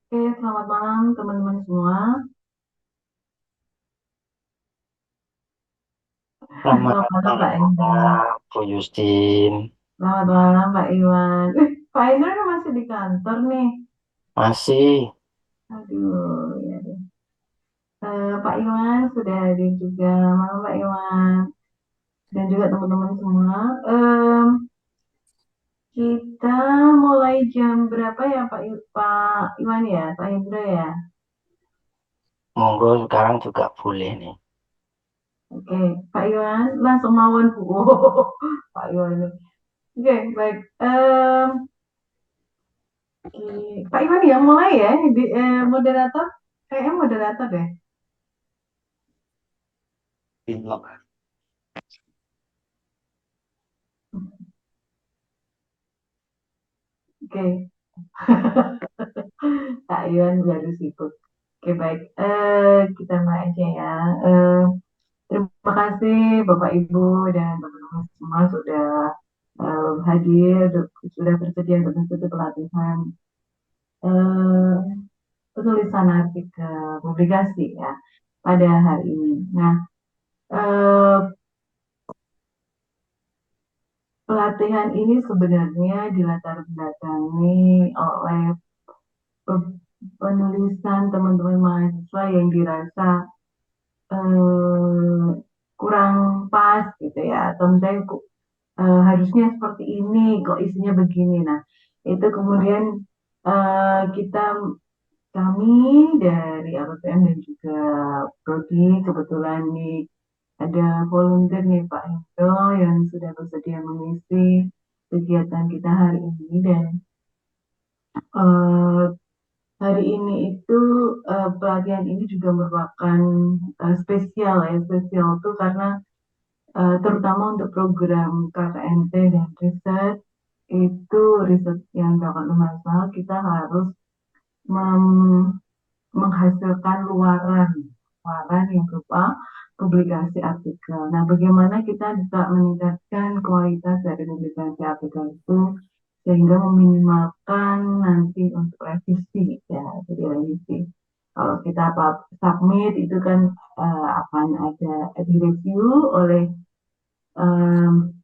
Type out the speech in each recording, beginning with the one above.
Oke, selamat malam teman-teman semua. Selamat Selamat malam Pak Indra. malam, Bu Justin. Selamat malam Pak Iwan. Pak Indra kan masih di kantor nih. Masih, Aduh, ya deh. Pak Iwan sudah hadir juga. Malam Pak Iwan. Dan juga teman-teman semua. Em, kita mulai jam berapa ya Pak Iwan ya? Pak Indra ya? monggo sekarang juga boleh nih. Oke, Pak Iwan langsung mawon Bu. Pak Iwan. Oke, baik. Pak Iwan yang mulai ya, moderator, kayaknya moderator deh. Pinlock. Oke, Pak Iwan baru sibuk. Oke, baik. Kita mulai aja ya. Eh, Terima kasih Bapak Ibu dan teman-teman semua sudah hadir, sudah bersedia untuk mengikuti pelatihan eh, penulisan artikel publikasi ya pada hari ini. Nah, eh, pelatihan ini sebenarnya dilatar belakangi oleh penulisan teman-teman mahasiswa yang dirasa eh, kurang pas gitu ya, atau misalnya harusnya seperti ini, kok isinya begini. Nah, itu kemudian kita kami dari LPM dan juga Prodi kebetulan nih ada volunteer nih Pak Hendro yang sudah bersedia mengisi kegiatan kita hari ini dan eh, hari ini itu pelatihan ini juga merupakan spesial ya, spesial tuh karena terutama untuk program KKNT dan riset itu riset yang dilakukan mahasiswa kita harus mem- menghasilkan luaran yang berupa publikasi artikel. Nah, bagaimana kita bisa meningkatkan kualitas dari publikasi artikel itu sehingga meminimalkan nanti untuk revisi ya, jadi revisi. Kalau kita submit itu kan akan ada direview oleh em,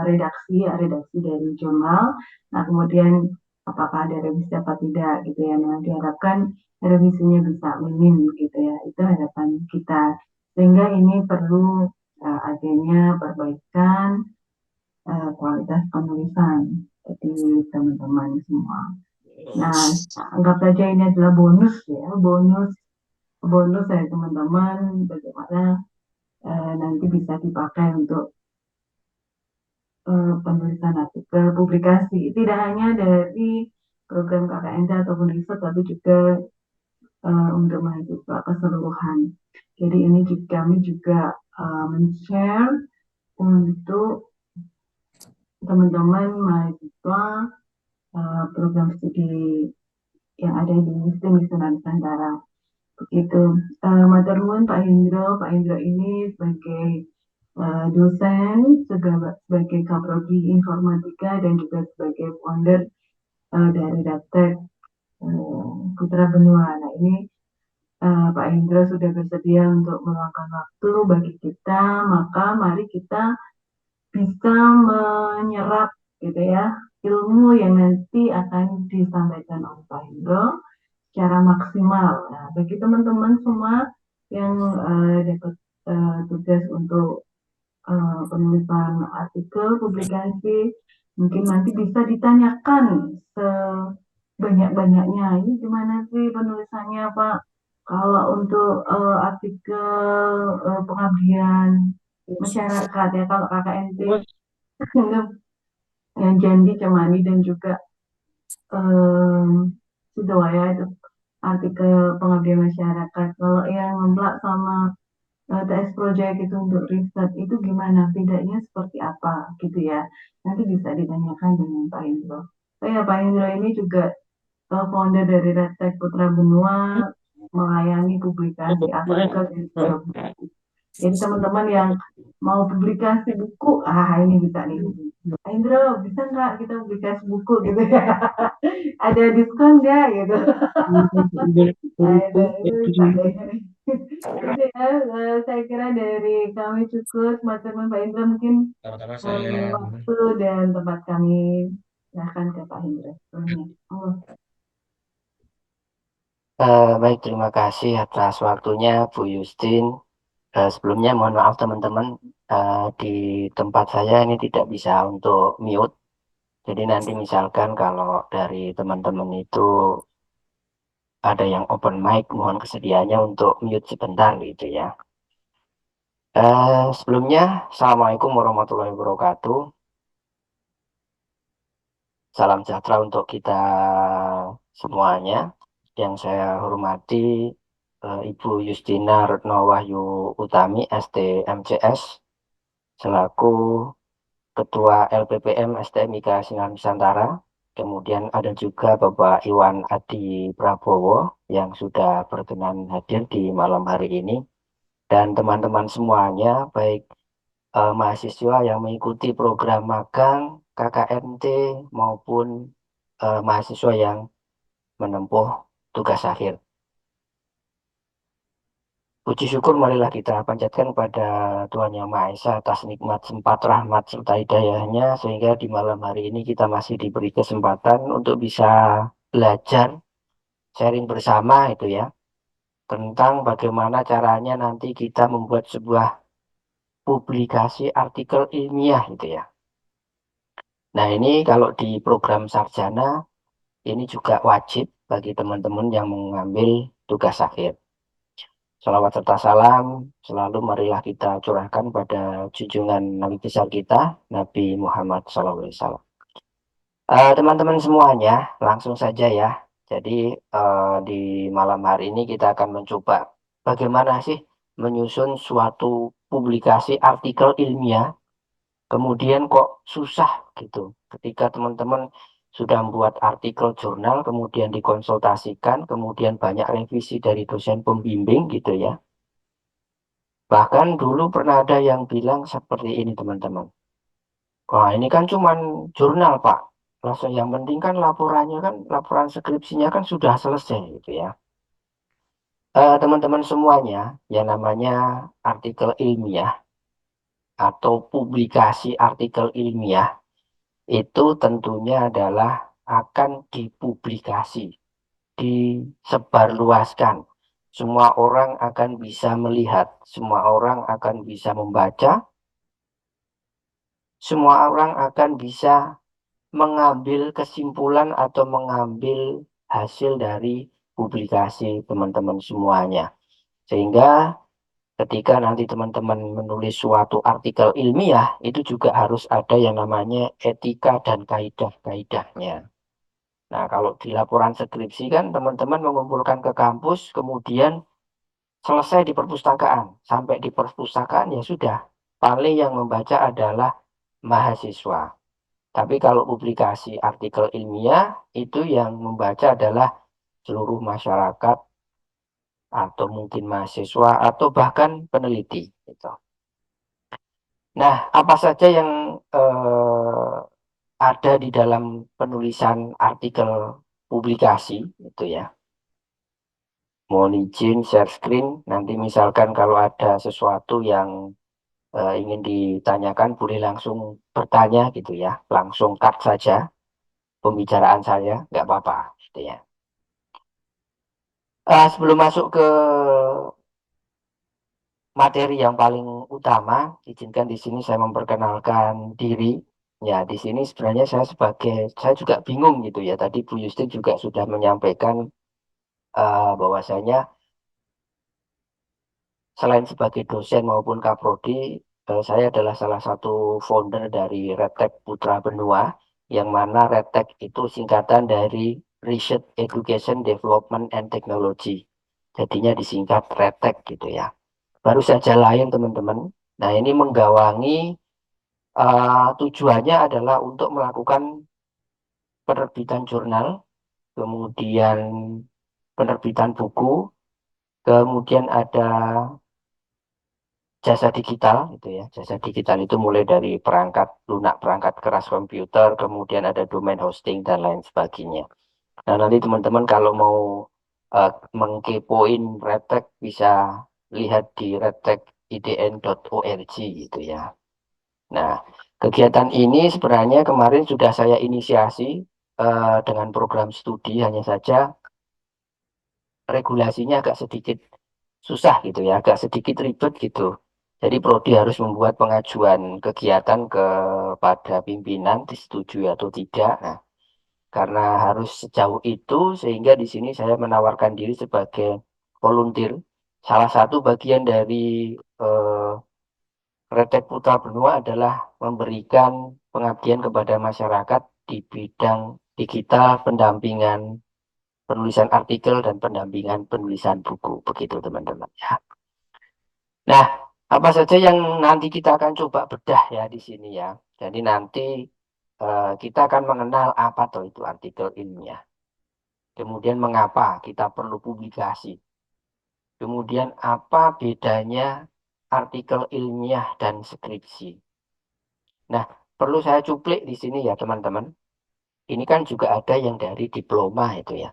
redaksi dari jurnal. Nah, kemudian apakah ada revisi apa tidak gitu ya. Nah, diharapkan revisinya bisa minim gitu ya. Itu harapan kita. Sehingga ini perlu adanya perbaikan kualitas penulisan jadi teman-teman semua. Nah, anggap saja ini adalah bonus ya, bonus bonus dari teman-teman bagaimana nanti bisa dipakai untuk penulisan artikel, publikasi, tidak hanya dari program KKNT ataupun riset, tapi juga untuk mahasiswa keseluruhan. Jadi ini juga, kami juga men-share untuk teman-teman mahasiswa program studi yang ada di STEM di Nusantara. Begitu. Matur nuwun Pak Hendro. Pak Hendro ini sebagai dosen, sebagai kaprodi informatika dan juga sebagai founder dari Daptek Putra Benua. Nah ini Pak Indra sudah bersedia untuk meluangkan waktu bagi kita, maka mari kita bisa menyerap gitu ya ilmu yang nanti akan disampaikan oleh Pak Indra secara maksimal. Nah, bagi teman-teman semua yang dapat tugas untuk penulisan artikel, publikasi, mungkin nanti bisa ditanyakan sebanyak-banyaknya. Ini gimana sih penulisannya, Pak? Kalau untuk artikel pengabdian masyarakat ya, kalau KKNT yang Janji, Cemani dan juga eh, Sidowaya itu artikel pengabdian masyarakat. Kalau yang memplak sama TS Project itu untuk riset itu gimana bedanya seperti apa gitu ya nanti bisa ditanyakan dengan Pak Indro. Oh ya Pak Indro ini juga founder dari Redtech Putra Benua melayani publikasi artikel dan juga buku. Jadi teman-teman yang mau publikasi buku, ini bisa nih. Pak Indro, bisa nggak kita publikasi buku gitu ya? Ada diskon nggak gitu? Ada, itu bisa deh. Itu ya, saya kira dari kami cukup, teman-teman Pak Indra mungkin waktu dan tempat kami silahkan ke Pak Indra. Oh, Baik, terima kasih atas waktunya Bu Justin. Sebelumnya mohon maaf teman-teman, di tempat saya ini tidak bisa untuk mute. Jadi nanti misalkan kalau dari teman-teman itu ada yang open mic, mohon kesediaannya untuk mute sebentar gitu ya. Sebelumnya, Assalamualaikum warahmatullahi wabarakatuh. Salam sejahtera untuk kita semuanya. Yang saya hormati Ibu Justina Retno Wahyu Utami, STMCS, selaku Ketua LPPM STMIK Sinar Nusantara. Kemudian ada juga Bapak Iwan Adi Prabowo yang sudah berkenan hadir di malam hari ini. Dan teman-teman semuanya, baik mahasiswa yang mengikuti program magang, KKNT, maupun mahasiswa yang menempuh tugas akhir. Puji syukur marilah kita panjatkan pada Tuhan Yang Maha Esa atas nikmat sempat rahmat serta hidayahnya sehingga di malam hari ini kita masih diberi kesempatan untuk bisa belajar sharing bersama itu ya tentang bagaimana caranya nanti kita membuat sebuah publikasi artikel ilmiah gitu ya. Nah, ini kalau di program sarjana ini juga wajib bagi teman-teman yang mengambil tugas akhir. Salawat serta salam selalu marilah kita curahkan pada junjungan Nabi besar kita, Nabi Muhammad SAW. Teman-teman semuanya, langsung saja ya. Jadi di malam hari ini kita akan mencoba bagaimana sih menyusun suatu publikasi artikel ilmiah, kemudian kok susah gitu. Ketika teman-teman sudah membuat artikel jurnal, kemudian dikonsultasikan, kemudian banyak revisi dari dosen pembimbing gitu ya. Bahkan dulu pernah ada yang bilang seperti ini teman-teman. Wah ini kan cuman jurnal Pak. Langsung yang penting kan laporannya kan, laporan skripsinya kan sudah selesai gitu ya. Teman-teman semuanya, yang namanya artikel ilmiah atau publikasi artikel ilmiah itu tentunya adalah akan dipublikasi, disebarluaskan. Semua orang akan bisa melihat, semua orang akan bisa membaca, semua orang akan bisa mengambil kesimpulan atau mengambil hasil dari publikasi teman-teman semuanya. Sehingga ketika nanti teman-teman menulis suatu artikel ilmiah, itu juga harus ada yang namanya etika dan kaidah-kaidahnya. Nah, kalau di laporan skripsi kan teman-teman mengumpulkan ke kampus, kemudian selesai di perpustakaan. Sampai di perpustakaan ya sudah, paling yang membaca adalah mahasiswa. Tapi kalau publikasi artikel ilmiah itu yang membaca adalah seluruh masyarakat atau mungkin mahasiswa atau bahkan peneliti. Gitu. Nah, apa saja yang ada di dalam penulisan artikel publikasi itu ya. Mohon izin share screen. Nanti misalkan kalau ada sesuatu yang ingin ditanyakan boleh langsung bertanya gitu ya. Langsung cut saja pembicaraan saya, nggak apa-apa gitu ya. Sebelum masuk ke materi yang paling utama, izinkan di sini saya memperkenalkan diri. Ya, di sini sebenarnya saya juga bingung gitu ya. Tadi Bu Yustin juga sudah menyampaikan bahwasanya selain sebagai dosen maupun kaprodi, saya adalah salah satu founder dari Redtech Putra Benua, yang mana Redtech itu singkatan dari Research Education Development and Technology. Jadinya disingkat Redtech gitu ya. Baru saja lain teman-teman. Nah ini menggawangi tujuannya adalah untuk melakukan penerbitan jurnal, kemudian penerbitan buku, kemudian ada jasa digital gitu ya. Jasa digital itu mulai dari perangkat lunak, perangkat keras komputer, kemudian ada domain hosting dan lain sebagainya. Nah, nanti teman-teman kalau mau mengkepoin Redtech bisa lihat di redtechidn.org gitu ya. Nah, kegiatan ini sebenarnya kemarin sudah saya inisiasi dengan program studi, hanya saja regulasinya agak sedikit susah gitu ya, agak sedikit ribet gitu. Jadi Prodi harus membuat pengajuan kegiatan kepada pimpinan disetujui atau tidak. Nah, karena harus sejauh itu sehingga di sini saya menawarkan diri sebagai volunteer. Salah satu bagian dari eh, Redtech Putra Benua adalah memberikan pengabdian kepada masyarakat di bidang digital, pendampingan penulisan artikel dan pendampingan penulisan buku, begitu teman-teman ya. Nah, apa saja yang nanti kita akan coba bedah ya di sini ya. Jadi nanti kita akan mengenal apa tuh itu artikel ilmiah. Kemudian mengapa kita perlu publikasi. Kemudian apa bedanya artikel ilmiah dan skripsi. Nah, perlu saya cuplik di sini ya teman-teman. Ini kan juga ada yang dari diploma itu ya.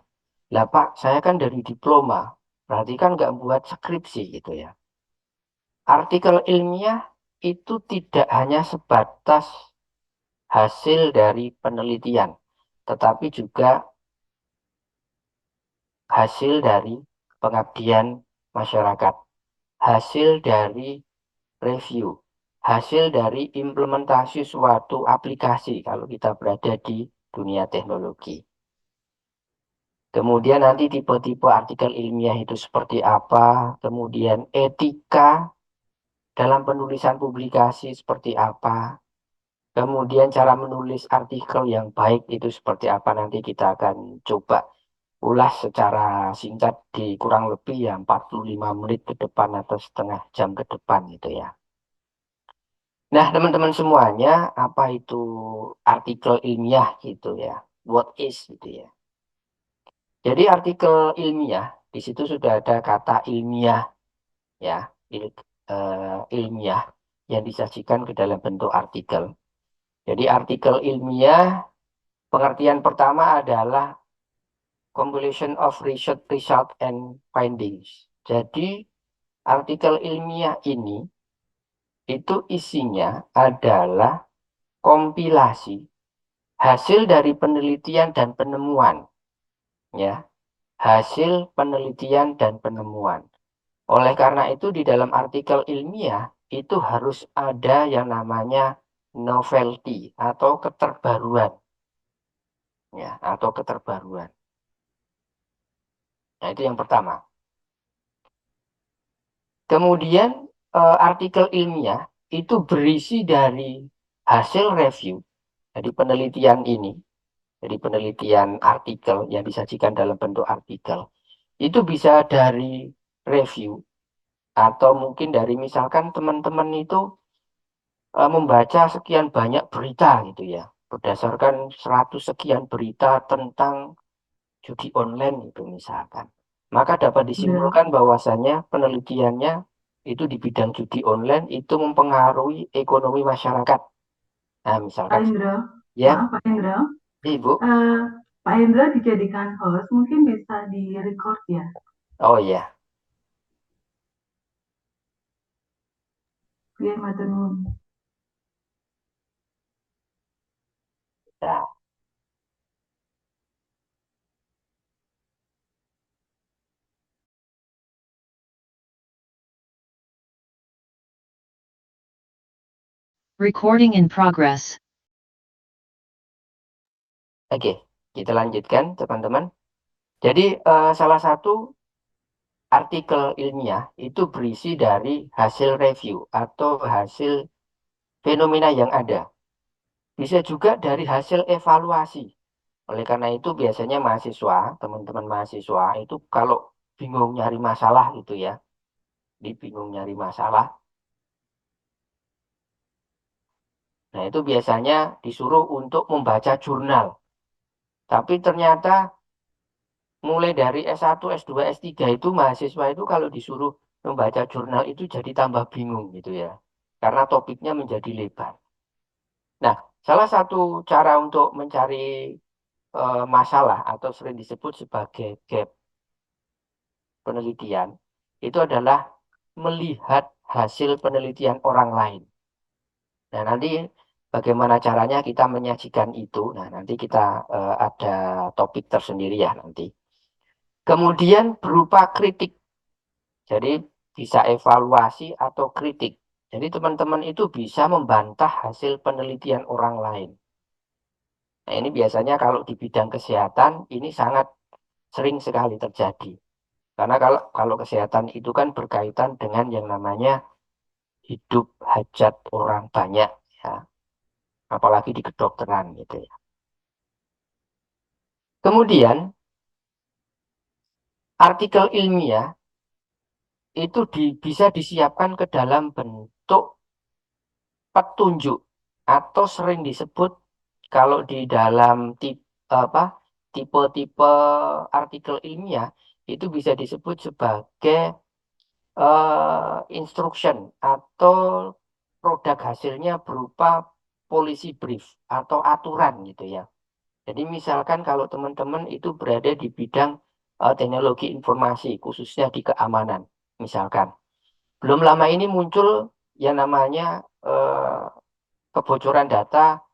Lah Pak, saya kan dari diploma. Berarti kan nggak buat skripsi gitu ya. Artikel ilmiah itu tidak hanya sebatas hasil dari penelitian, tetapi juga hasil dari pengabdian masyarakat, hasil dari review, hasil dari implementasi suatu aplikasi kalau kita berada di dunia teknologi. Kemudian nanti tipe-tipe artikel ilmiah itu seperti apa, kemudian etika dalam penulisan publikasi seperti apa, kemudian cara menulis artikel yang baik itu seperti apa nanti kita akan coba ulas secara singkat di kurang lebih ya 45 menit ke depan atau setengah jam ke depan gitu ya. Nah, teman-teman semuanya, apa itu artikel ilmiah gitu ya? What is gitu ya? Jadi artikel ilmiah, di situ sudah ada kata ilmiah ya, ilmiah yang disajikan ke dalam bentuk artikel. Jadi artikel ilmiah, pengertian pertama adalah compilation of research result and findings. Jadi artikel ilmiah ini itu isinya adalah kompilasi hasil dari penelitian dan penemuan, ya, hasil penelitian dan penemuan. Oleh karena itu di dalam artikel ilmiah itu harus ada yang namanya novelty atau keterbaruan, ya, atau keterbaruan. Nah, itu yang pertama. Kemudian artikel ilmiah itu berisi dari hasil review dari penelitian ini, dari penelitian artikel yang disajikan dalam bentuk artikel. Itu bisa dari review atau mungkin dari misalkan teman-teman itu membaca sekian banyak berita gitu ya. Berdasarkan 100 sekian berita tentang judi online itu misalkan. Maka dapat Indra, disimpulkan bahwasannya penelitiannya itu di bidang judi online itu mempengaruhi ekonomi masyarakat. Nah, Pak misalkan Indra, ya, maaf Pak Indra, Ibu. Eh, Pak Indra dijadikan host, mungkin bisa di-record ya, Oh iya. biar matur nuwun. Nah, Recording in progress. oke, kita lanjutkan teman-teman. Jadi salah satu artikel ilmiah itu berisi dari hasil review atau hasil fenomena yang ada. Bisa juga dari hasil evaluasi. Oleh karena itu biasanya mahasiswa, teman-teman mahasiswa itu kalau bingung nyari masalah gitu ya, di bingung nyari masalah. Nah itu biasanya disuruh untuk membaca jurnal. Tapi ternyata mulai dari S1, S2, S3 itu mahasiswa itu kalau disuruh membaca jurnal itu jadi tambah bingung gitu ya. Karena topiknya menjadi lebar. Nah, salah satu cara untuk mencari masalah atau sering disebut sebagai gap penelitian itu adalah melihat hasil penelitian orang lain. Nah, nanti bagaimana caranya kita menyajikan itu. Nah, nanti kita ada topik tersendiri ya nanti. Kemudian berupa kritik. Jadi bisa evaluasi atau kritik. Jadi teman-teman itu bisa membantah hasil penelitian orang lain. Nah, ini biasanya kalau di bidang kesehatan ini sangat sering sekali terjadi. Karena kalau kesehatan itu kan berkaitan dengan yang namanya hidup hajat orang banyak ya, apalagi di kedokteran gitu ya. Kemudian artikel ilmiah itu bisa disiapkan ke dalam bentuk petunjuk atau sering disebut kalau di dalam apa tipe-tipe artikel ilmiah itu bisa disebut sebagai instruction atau produk hasilnya berupa policy brief atau aturan gitu ya. Jadi misalkan kalau teman-teman itu berada di bidang teknologi informasi khususnya di keamanan misalkan. Belum lama ini muncul yang namanya kebocoran data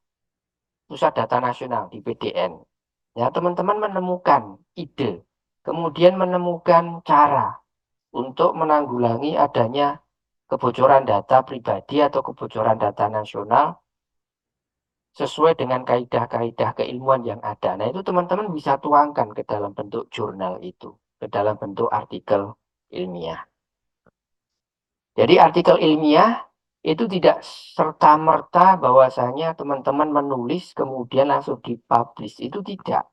Pusat Data Nasional di PDN. Ya, teman-teman menemukan ide, kemudian menemukan cara untuk menanggulangi adanya kebocoran data pribadi atau kebocoran data nasional sesuai dengan kaidah-kaidah keilmuan yang ada. Nah, itu teman-teman bisa tuangkan ke dalam bentuk jurnal itu, ke dalam bentuk artikel ilmiah. Jadi artikel ilmiah itu tidak serta-merta bahwasanya teman-teman menulis kemudian langsung dipublish. Itu tidak.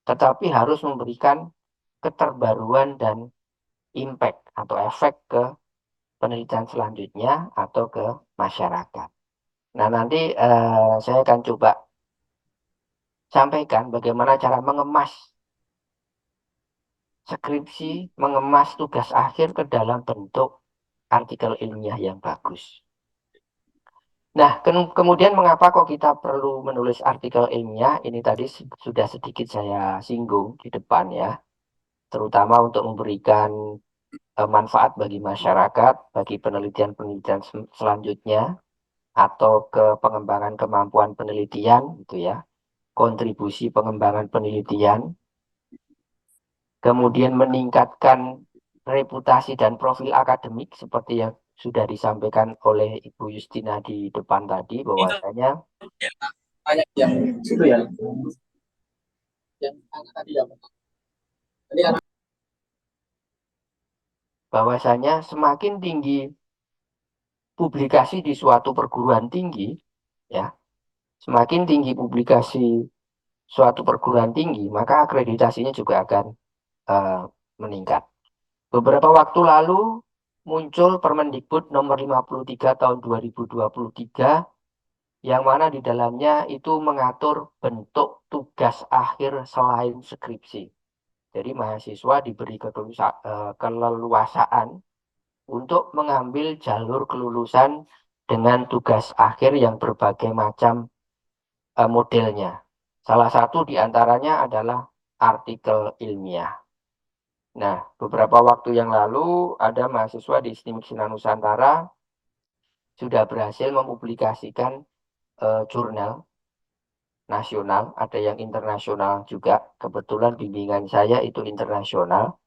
Tetapi harus memberikan keterbaruan dan impact atau efek ke penelitian selanjutnya atau ke masyarakat. Nah, nanti saya akan coba sampaikan bagaimana cara mengemas skripsi, mengemas tugas akhir ke dalam bentuk artikel ilmiah yang bagus. Nah, kemudian mengapa kok kita perlu menulis artikel ilmiah? Ini tadi sudah sedikit saya singgung di depan ya, terutama untuk memberikan manfaat bagi masyarakat, bagi penelitian-penelitian selanjutnya, atau ke pengembangan kemampuan penelitian, gitu ya, kontribusi pengembangan penelitian, kemudian meningkatkan reputasi dan profil akademik seperti yang sudah disampaikan oleh Ibu Justina di depan tadi, Itu bahwasanya ya, banyak yang situ ya, yang anak tadi ya. Jadi anak bahwasanya semakin tinggi publikasi di suatu perguruan tinggi, ya, semakin tinggi publikasi suatu perguruan tinggi, maka akreditasinya juga akan eh, meningkat. Beberapa waktu lalu muncul Permendikbud nomor 53 tahun 2023 yang mana di dalamnya itu mengatur bentuk tugas akhir selain skripsi. Jadi mahasiswa diberi keleluasaan untuk mengambil jalur kelulusan dengan tugas akhir yang berbagai macam modelnya. Salah satu di antaranya adalah artikel ilmiah. Nah, beberapa waktu yang lalu ada mahasiswa di STIMIK Sinar Nusantara sudah berhasil mempublikasikan jurnal nasional, ada yang internasional juga. Kebetulan bimbingan saya itu internasional.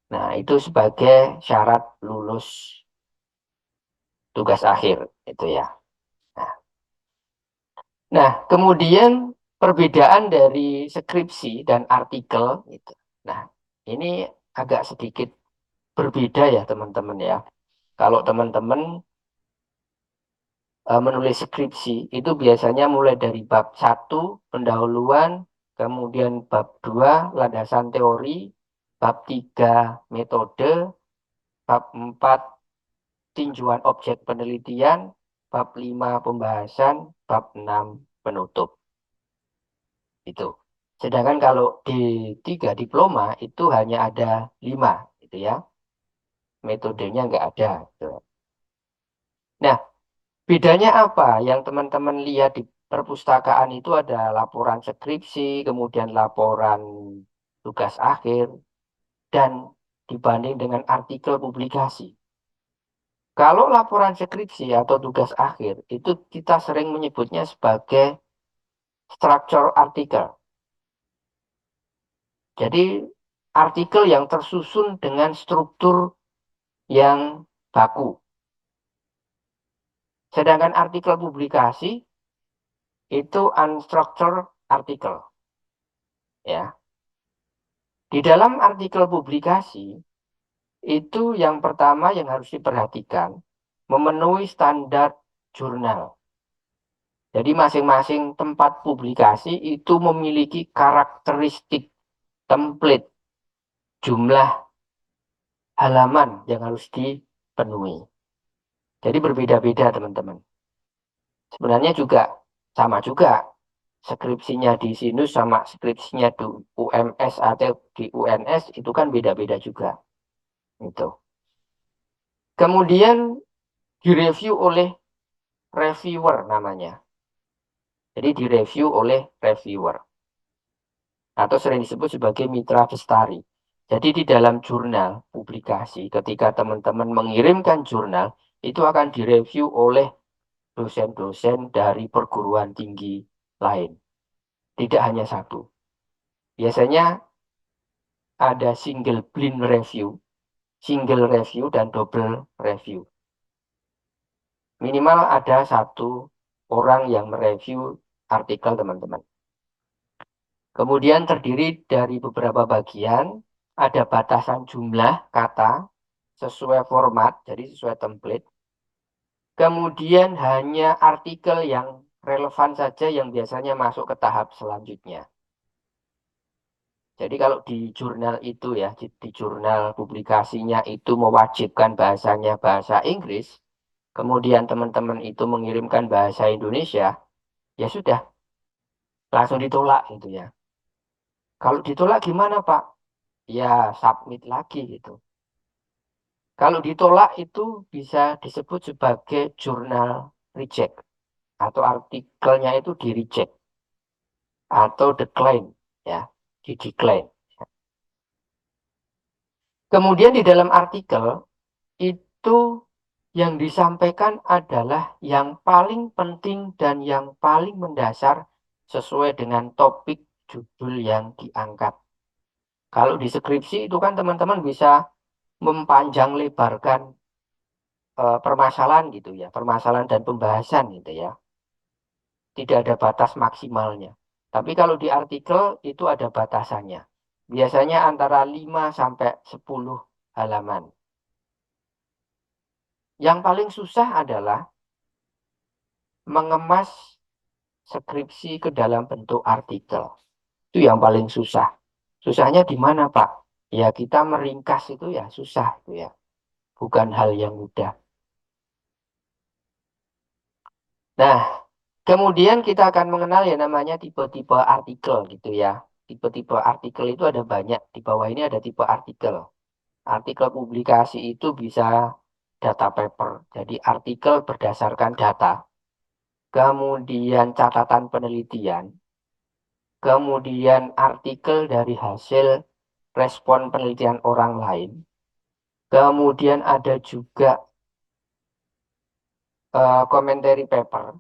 Nah, itu sebagai syarat lulus tugas akhir itu ya. Nah, kemudian perbedaan dari skripsi dan artikel itu. Nah, ini agak sedikit berbeda ya teman-teman ya. Kalau teman-teman menulis skripsi itu biasanya mulai dari bab satu pendahuluan, kemudian bab 2 landasan teori, bab 3 metode, bab 4 tinjauan objek penelitian, bab 5 pembahasan, bab 6 penutup. Itu. Sedangkan kalau di 3 diploma itu hanya ada 5 gitu ya. metodenya nggak ada. Gitu. Nah, bedanya apa? Yang teman-teman lihat di perpustakaan itu ada laporan skripsi, kemudian laporan tugas akhir, dan dibanding dengan artikel publikasi. Kalau laporan skripsi atau tugas akhir, itu kita sering menyebutnya sebagai structure artikel. Jadi, artikel yang tersusun dengan struktur yang baku. Sedangkan artikel publikasi itu unstructured artikel. Ya. Di dalam artikel publikasi, itu yang pertama yang harus diperhatikan, memenuhi standar jurnal. Jadi masing-masing tempat publikasi itu memiliki karakteristik template jumlah halaman yang harus dipenuhi. Jadi berbeda-beda teman-teman. Sebenarnya juga sama juga. Skripsinya di Sinus sama skripsinya di UMS atau di UNS itu kan beda-beda juga. Itu. Kemudian direview oleh reviewer namanya. Jadi direview oleh reviewer. Atau sering disebut sebagai mitra bestari. Jadi di dalam jurnal publikasi, ketika teman-teman mengirimkan jurnal, itu akan direview oleh dosen-dosen dari perguruan tinggi lain. Tidak hanya satu. Biasanya ada single blind review, single review, dan double review. Minimal ada satu orang yang mereview artikel teman-teman. Kemudian terdiri dari beberapa bagian, ada batasan jumlah kata sesuai format, jadi sesuai template. Kemudian hanya artikel yang relevan saja yang biasanya masuk ke tahap selanjutnya. Jadi kalau di jurnal itu ya, di jurnal publikasinya itu mewajibkan bahasanya bahasa Inggris, kemudian teman-teman itu mengirimkan bahasa Indonesia, ya sudah, langsung ditolak gitu ya. Kalau ditolak gimana Pak? Ya submit lagi gitu. Kalau ditolak itu bisa disebut sebagai jurnal reject atau artikelnya itu di reject atau decline ya, di decline. Kemudian di dalam artikel itu yang disampaikan adalah yang paling penting dan yang paling mendasar sesuai dengan topik judul yang diangkat. Kalau di skripsi itu kan teman-teman bisa mempanjang lebarkan permasalahan gitu ya, permasalahan dan pembahasan gitu ya. Tidak ada batas maksimalnya. Tapi kalau di artikel itu ada batasannya. Biasanya antara 5 sampai 10 halaman. Yang paling susah adalah mengemas skripsi ke dalam bentuk artikel. Itu yang paling susah. Susahnya di mana, Pak? Ya kita meringkas itu ya susah itu ya. Bukan hal yang mudah. Nah, kemudian kita akan mengenal ya namanya tipe-tipe artikel gitu ya. Tipe-tipe artikel itu ada banyak. Di bawah ini ada tipe artikel. Artikel publikasi itu bisa data paper. Jadi artikel berdasarkan data. Kemudian catatan penelitian. Kemudian artikel dari hasil respon penelitian orang lain. Kemudian ada juga commentary paper.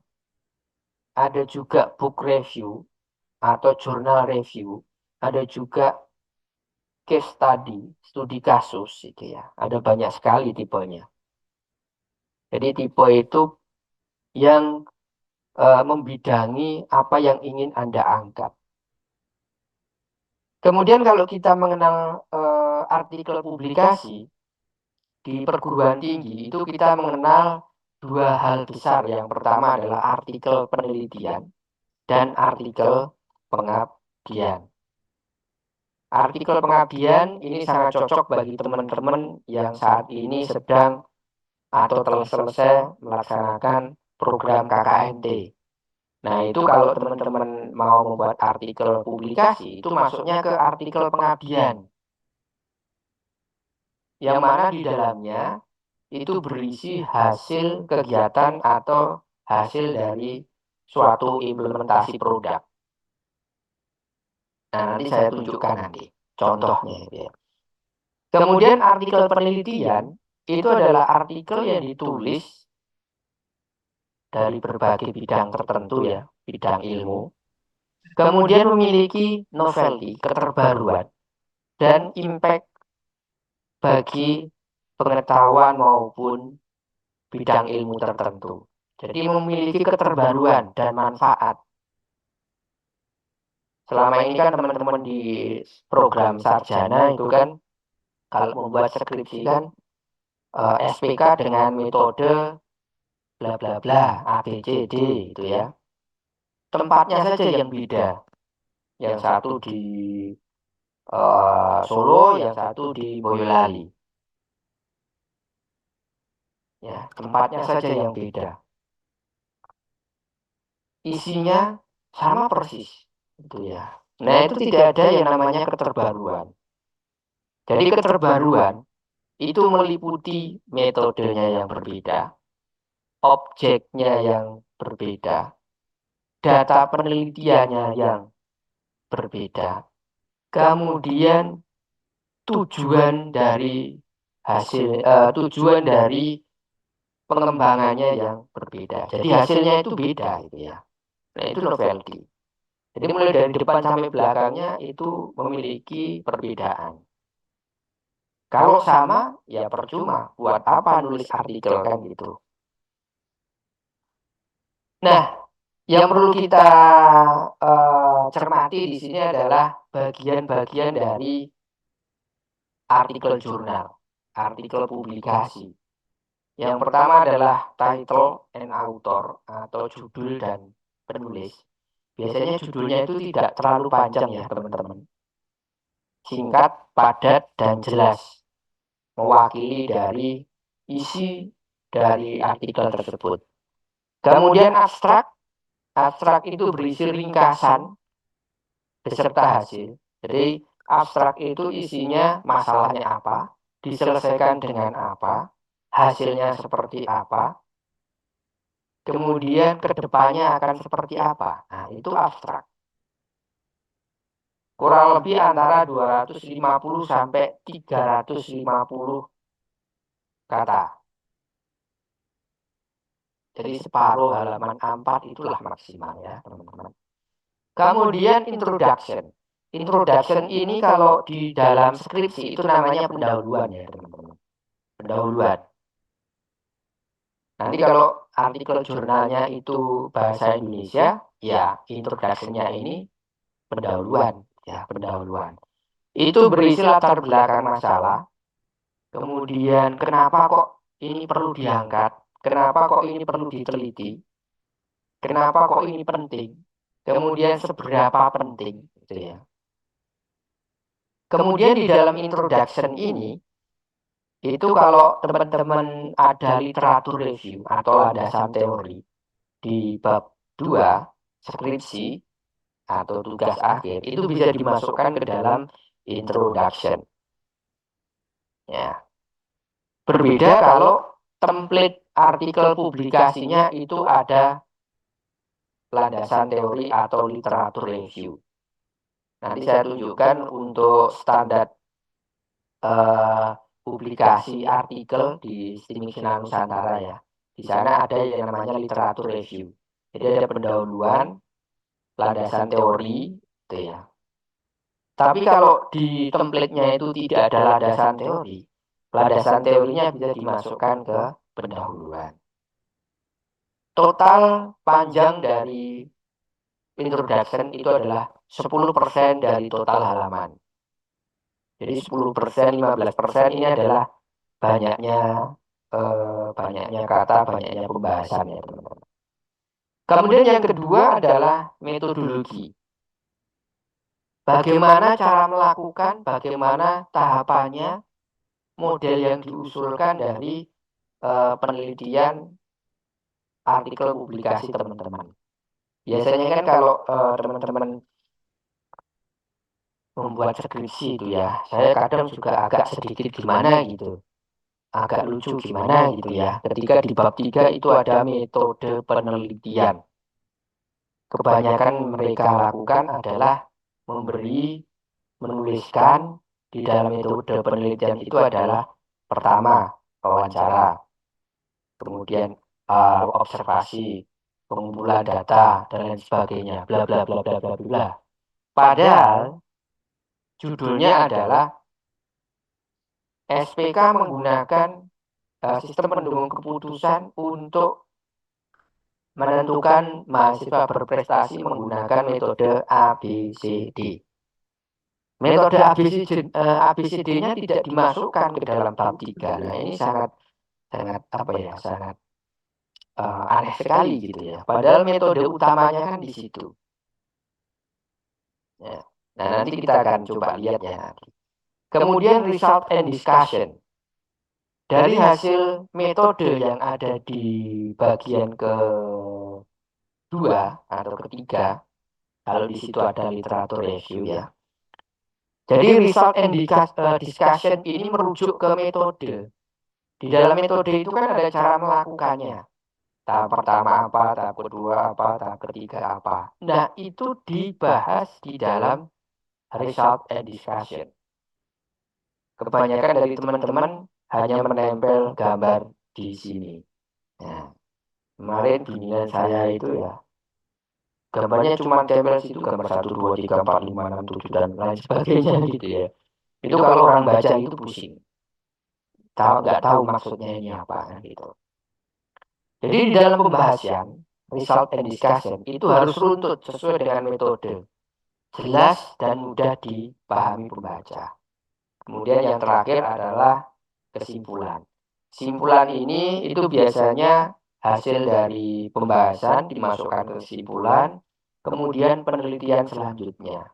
Ada juga book review atau journal review. Ada juga case study, studi kasus gitu ya. Ada banyak sekali tipenya. Jadi tipe itu yang membidangi apa yang ingin Anda angkat. Kemudian kalau kita mengenal artikel publikasi di perguruan tinggi, itu kita mengenal dua hal besar. Yang pertama adalah artikel penelitian dan artikel pengabdian. Artikel pengabdian ini sangat cocok bagi teman-teman yang saat ini sedang atau telah selesai melaksanakan program KKNT. Nah, itu kalau teman-teman mau membuat artikel publikasi, itu masuknya ke artikel pengabdian. yang mana di dalamnya itu berisi hasil kegiatan atau hasil dari suatu implementasi produk. Nah, nanti saya tunjukkan nanti contohnya ya. Kemudian artikel penelitian itu adalah artikel yang ditulis dari berbagai bidang tertentu ya, bidang ilmu. Kemudian memiliki novelty, keterbaruan, dan impact bagi pengetahuan maupun bidang ilmu tertentu. Jadi memiliki keterbaruan dan manfaat. Selama ini kan teman-teman di program sarjana itu kan kalau membuat skripsi kan SPK dengan metode bla bla bla A B C D gitu ya. Tempatnya saja yang beda. Yang satu di Solo, yang satu di Boyolali. Ya, tempatnya saja yang beda. Isinya sama persis, gitu ya. Nah, itu tidak ada yang namanya keterbaruan. Jadi keterbaruan itu meliputi metodenya yang berbeda, objeknya yang berbeda, data penelitiannya yang berbeda, kemudian tujuan dari pengembangannya yang berbeda. Jadi hasilnya itu beda gitu ya. Nah, itu novelty. Jadi mulai dari depan sampai belakangnya itu memiliki perbedaan. Kalau sama, ya percuma. Buat apa nulis artikel kan gitu. Nah, yang perlu kita cermati di sini adalah bagian-bagian dari artikel jurnal, artikel publikasi. Yang pertama adalah title and author atau judul dan penulis. Biasanya judulnya itu tidak terlalu panjang ya teman-teman. Singkat, padat, dan jelas. Mewakili dari isi dari artikel tersebut. Kemudian abstrak. Abstrak itu berisi ringkasan beserta hasil. Jadi abstrak itu isinya masalahnya apa, diselesaikan dengan apa, hasilnya seperti apa, kemudian kedepannya akan seperti apa. Nah, itu abstrak. Kurang lebih antara 250 sampai 350 kata. Jadi separuh halaman A4 itulah maksimal ya, teman-teman. Kemudian introduction. Introduction ini kalau di dalam skripsi itu namanya pendahuluan ya, teman-teman. Pendahuluan. Nanti kalau artikel jurnalnya itu bahasa Indonesia, ya introduction-nya ini pendahuluan, ya pendahuluan. Itu berisi latar belakang masalah. Kemudian kenapa kok ini perlu diangkat? Kenapa kok ini perlu diteliti? Kenapa kok ini penting? Kemudian seberapa penting, gitu ya. Kemudian di dalam introduction ini, itu kalau teman-teman ada literatur review atau landasan teori di bab 2, skripsi atau tugas akhir, itu bisa dimasukkan ke dalam introduction. Ya. Berbeda kalau template artikel publikasinya itu ada landasan teori atau literatur review. Nanti saya tunjukkan untuk standar publikasi artikel di Streaming Sinar Nusantara ya. Di sana ada yang namanya literatur review. Jadi ada pendahuluan, landasan teori, gitu ya. Tapi kalau di template-nya itu tidak ada landasan teorinya bisa dimasukkan ke pendahuluan. Total panjang dari introduction itu adalah 10% dari total halaman. Jadi 10%, 15% ini adalah banyaknya kata, banyaknya pembahasan ya teman-teman. Kemudian yang kedua adalah metodologi. Bagaimana cara melakukan, bagaimana tahapannya, model yang diusulkan dari penelitian artikel publikasi teman-teman. Biasanya kan kalau teman-teman membuat skripsi itu ya, saya kadang juga agak sedikit gimana gitu, agak lucu gimana gitu ya. Ketika di bab 3 itu ada metode penelitian. Kebanyakan mereka lakukan adalah menuliskan di dalam metode penelitian itu adalah pertama wawancara, kemudian observasi, pengumpulan data dan lain sebagainya, bla bla bla bla bla bla. Padahal judulnya adalah SPK menggunakan sistem pendukung keputusan untuk menentukan mahasiswa berprestasi menggunakan metode ABCD. Metode ABCD-nya tidak dimasukkan ke dalam bab 3. Nah, ini sangat aneh sekali gitu ya. Padahal metode utamanya kan di situ. Ya. Nah, nanti kita akan coba lihat ya nanti. Kemudian result and discussion. Dari hasil metode yang ada di bagian kedua atau ketiga, kalau di situ ada literatur review ya. Jadi result and discussion ini merujuk ke metode. Di dalam metode itu kan ada cara melakukannya. Tahap pertama apa, tahap kedua apa, tahap ketiga apa. Nah, itu dibahas di dalam result and discussion. Kebanyakan dari teman-teman hanya menempel gambar di sini. Nah, kemarin bimbingan saya itu ya, gambarnya cuma tempel situ, gambar 1, 2, 3, 4, 5, 6, 7, dan lain sebagainya gitu ya. Itu kalau orang baca itu pusing. Nggak tahu maksudnya ini apa gitu. Jadi di dalam pembahasan result and discussion itu harus runtut sesuai dengan metode, jelas dan mudah dipahami pembaca. Kemudian yang terakhir adalah kesimpulan. Kesimpulan ini itu biasanya hasil dari pembahasan dimasukkan ke kesimpulan, kemudian penelitian selanjutnya.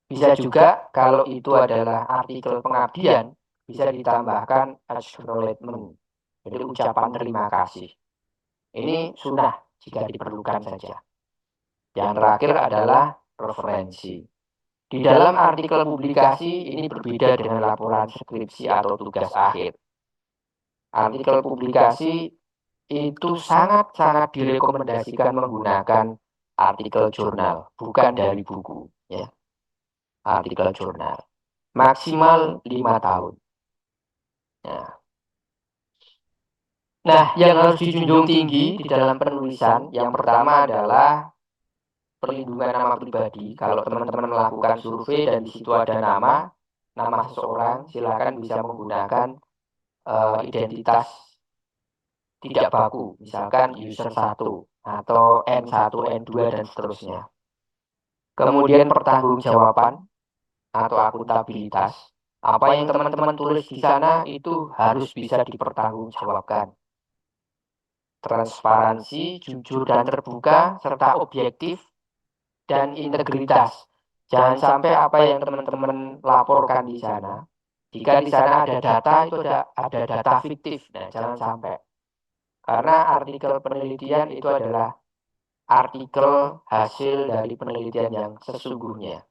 Bisa juga kalau itu adalah artikel pengabdian, bisa ditambahkan acknowledgement, jadi ucapan terima kasih. Ini sunnah jika diperlukan saja. Yang terakhir adalah referensi. Di dalam artikel publikasi ini berbeda dengan laporan skripsi atau tugas akhir. Artikel publikasi itu sangat-sangat direkomendasikan menggunakan artikel jurnal, bukan dari buku. Ya. Artikel jurnal. Maksimal 5 tahun. Nah, yang harus dijunjung tinggi di dalam penulisan, yang pertama adalah perlindungan nama pribadi. Kalau teman-teman melakukan survei dan di situ ada nama seseorang, silakan bisa menggunakan identitas tidak baku, misalkan user 1 atau N1, N2 dan seterusnya. Kemudian pertanggungjawaban atau akuntabilitas. Apa yang teman-teman tulis di sana itu harus bisa dipertanggungjawabkan. Transparansi, jujur dan terbuka, serta objektif dan integritas. Jangan sampai apa yang teman-teman laporkan di sana, jika di sana ada data, itu ada data fiktif. Nah, jangan sampai. Karena artikel penelitian itu adalah artikel hasil dari penelitian yang sesungguhnya.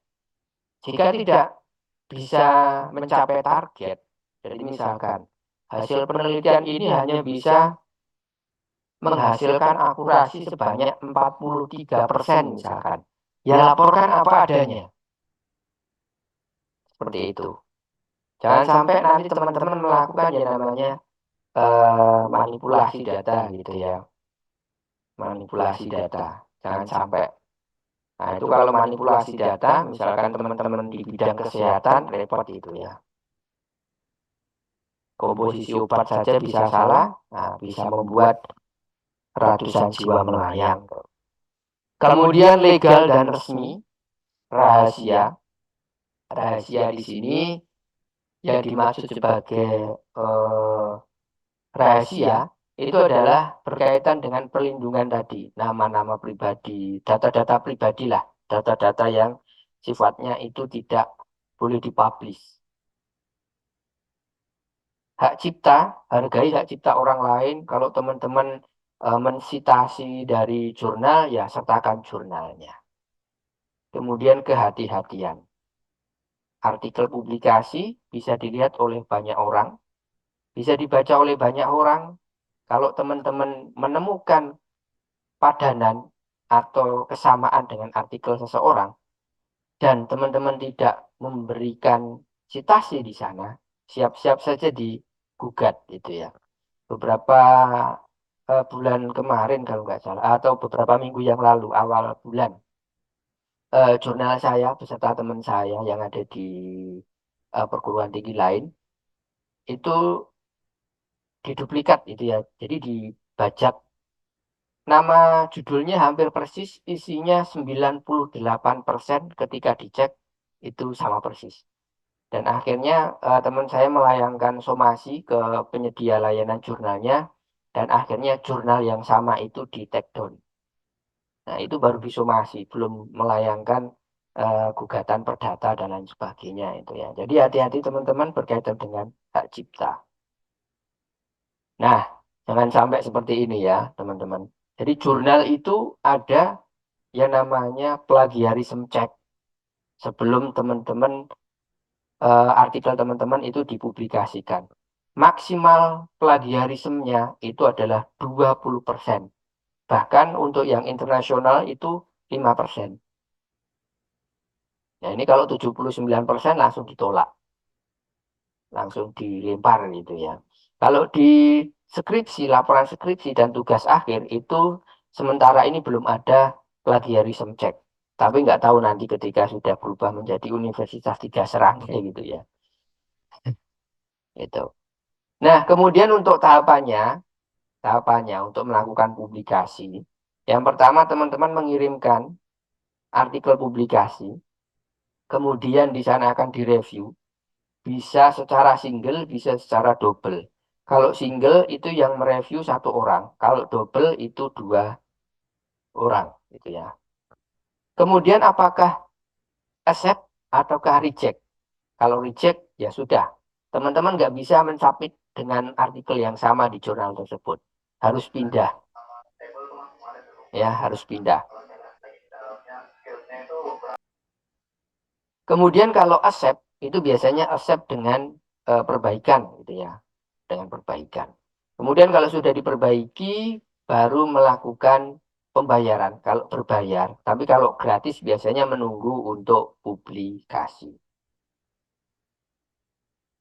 Jika tidak bisa mencapai target, jadi misalkan hasil penelitian ini hanya bisa menghasilkan akurasi sebanyak 43% misalkan, ya laporkan apa adanya. Seperti itu. Jangan sampai nanti teman-teman melakukan yang namanya manipulasi data gitu ya. Manipulasi data. Jangan sampai. Nah, itu kalau manipulasi data, misalkan teman-teman di bidang kesehatan, repot itu ya. Komposisi obat saja bisa salah, nah, bisa membuat ratusan jiwa melayang. Kemudian legal dan resmi, rahasia. Rahasia di sini yang dimaksud sebagai rahasia itu adalah berkaitan dengan perlindungan tadi, nama-nama pribadi, data-data pribadi lah, data-data yang sifatnya itu tidak boleh dipublish. Hak cipta, hargai hak cipta orang lain. Kalau teman-teman mensitasi dari jurnal, ya sertakan jurnalnya. Kemudian kehati-hatian. artikel publikasi bisa dilihat oleh banyak orang, bisa dibaca oleh banyak orang. Kalau teman-teman menemukan padanan atau kesamaan dengan artikel seseorang, dan teman-teman tidak memberikan citasi di sana, siap-siap saja digugat gitu ya. Beberapa bulan kemarin kalau nggak salah, atau beberapa minggu yang lalu, awal bulan, jurnal saya beserta teman saya yang ada di perguruan tinggi lain, itu diduplikat itu ya. Jadi dibajak, nama judulnya hampir persis, isinya 98% ketika dicek itu sama persis. Dan akhirnya teman saya melayangkan somasi ke penyedia layanan jurnalnya, dan akhirnya jurnal yang sama itu di take down. Nah, itu baru disomasi, belum melayangkan gugatan perdata dan lain sebagainya itu ya. Jadi hati-hati teman-teman berkaitan dengan hak cipta. Nah, jangan sampai seperti ini ya, teman-teman. Jadi jurnal itu ada yang namanya plagiarism check sebelum teman-teman artikel teman-teman itu dipublikasikan. Maksimal plagiarismenya itu adalah 20%. Bahkan untuk yang internasional itu 5%. Nah, ini kalau 79% langsung ditolak, langsung dilempar gitu ya. Kalau di skripsi, laporan skripsi dan tugas akhir itu sementara ini belum ada plagiarism check. Tapi nggak tahu nanti ketika sudah berubah menjadi Universitas Tiga Serangga gitu ya. Itu. Nah, kemudian untuk tahapannya untuk melakukan publikasi. Yang pertama teman-teman mengirimkan artikel publikasi, kemudian di sana akan direview. Bisa secara single, bisa secara double. Kalau single itu yang mereview satu orang, kalau double itu dua orang, gitu ya. Kemudian apakah accept ataukah reject? Kalau reject ya sudah, teman-teman nggak bisa mensubmit dengan artikel yang sama di jurnal tersebut, harus pindah, ya harus pindah. Kemudian kalau accept itu biasanya accept dengan perbaikan, gitu ya, dengan perbaikan. Kemudian kalau sudah diperbaiki, baru melakukan pembayaran kalau berbayar. Tapi kalau gratis biasanya menunggu untuk publikasi.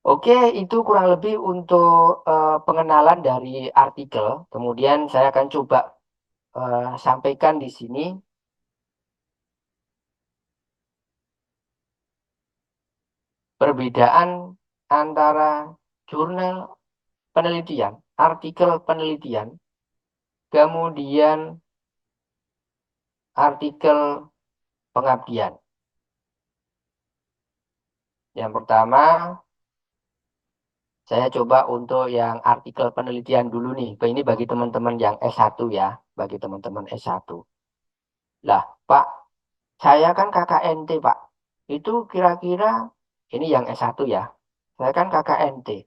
Oke, itu kurang lebih untuk pengenalan dari artikel. Kemudian saya akan coba sampaikan di sini perbedaan antara jurnal penelitian, artikel penelitian, kemudian artikel pengabdian. Yang pertama, saya coba untuk yang artikel penelitian dulu nih. Ini bagi teman-teman yang S1 ya, bagi teman-teman S1. Lah, Pak, saya kan KKNT, Pak. Itu kira-kira, ini yang S1 ya, saya kan KKNT.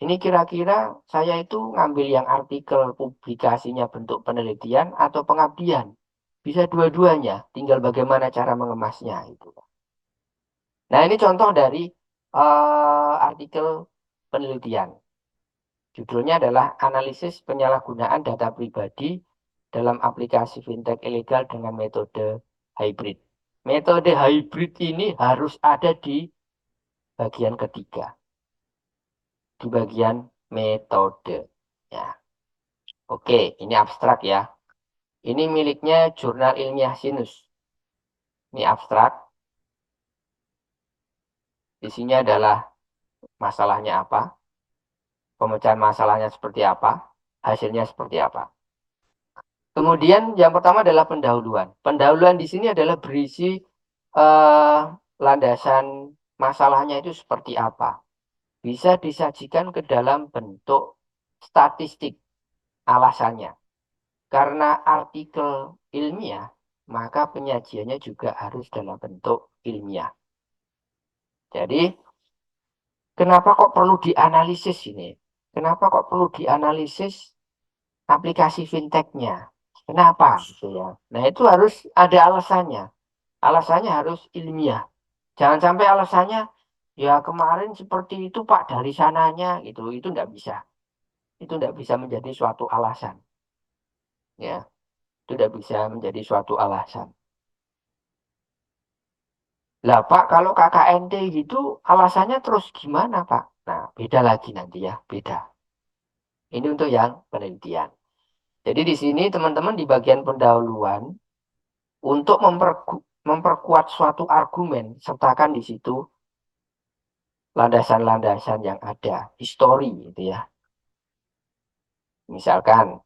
Ini kira-kira saya itu ngambil yang artikel publikasinya bentuk penelitian atau pengabdian. Bisa dua-duanya, tinggal bagaimana cara mengemasnya itu. Nah, ini contoh dari artikel penelitian. Judulnya adalah Analisis Penyalahgunaan Data Pribadi dalam Aplikasi Fintech Ilegal dengan Metode Hybrid. Metode hybrid ini harus ada di bagian ketiga, di bagian metode. Ya, oke, ini abstrak ya. Ini miliknya Jurnal Ilmiah Sinus. Ini abstrak. Isinya adalah masalahnya apa, pemecahan masalahnya seperti apa, hasilnya seperti apa. Kemudian yang pertama adalah pendahuluan. Pendahuluan di sini adalah berisi landasan masalahnya itu seperti apa. Bisa disajikan ke dalam bentuk statistik alasannya. Karena artikel ilmiah, maka penyajiannya juga harus dalam bentuk ilmiah. Jadi, kenapa kok perlu dianalisis ini? Kenapa kok perlu dianalisis aplikasi fintechnya? Kenapa gitu ya? Nah, itu harus ada alasannya. Alasannya harus ilmiah. Jangan sampai alasannya ya kemarin seperti itu Pak dari sananya gitu, itu nggak bisa. Itu tidak bisa menjadi suatu alasan. Ya, itu tidak bisa menjadi suatu alasan. Lah Pak, kalau KKNT gitu alasannya terus gimana Pak? Nah, beda lagi nanti ya, beda. Ini untuk yang penelitian. Jadi di sini teman-teman di bagian pendahuluan untuk memperkuat suatu argumen, sertakan di situ landasan-landasan yang ada, histori gitu ya. Misalkan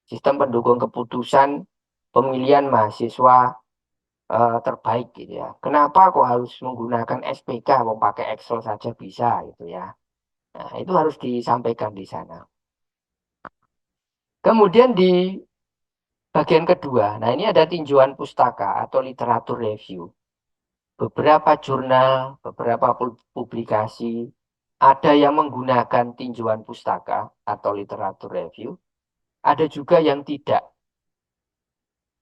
sistem pendukung keputusan pemilihan mahasiswa terbaik gitu ya. Kenapa kok harus menggunakan SPK, mau pakai Excel saja bisa gitu ya. Nah, itu harus disampaikan di sana. Kemudian di bagian kedua, nah ini ada tinjauan pustaka atau literatur review. Beberapa jurnal, beberapa publikasi, ada yang menggunakan tinjauan pustaka atau literatur review, ada juga yang tidak.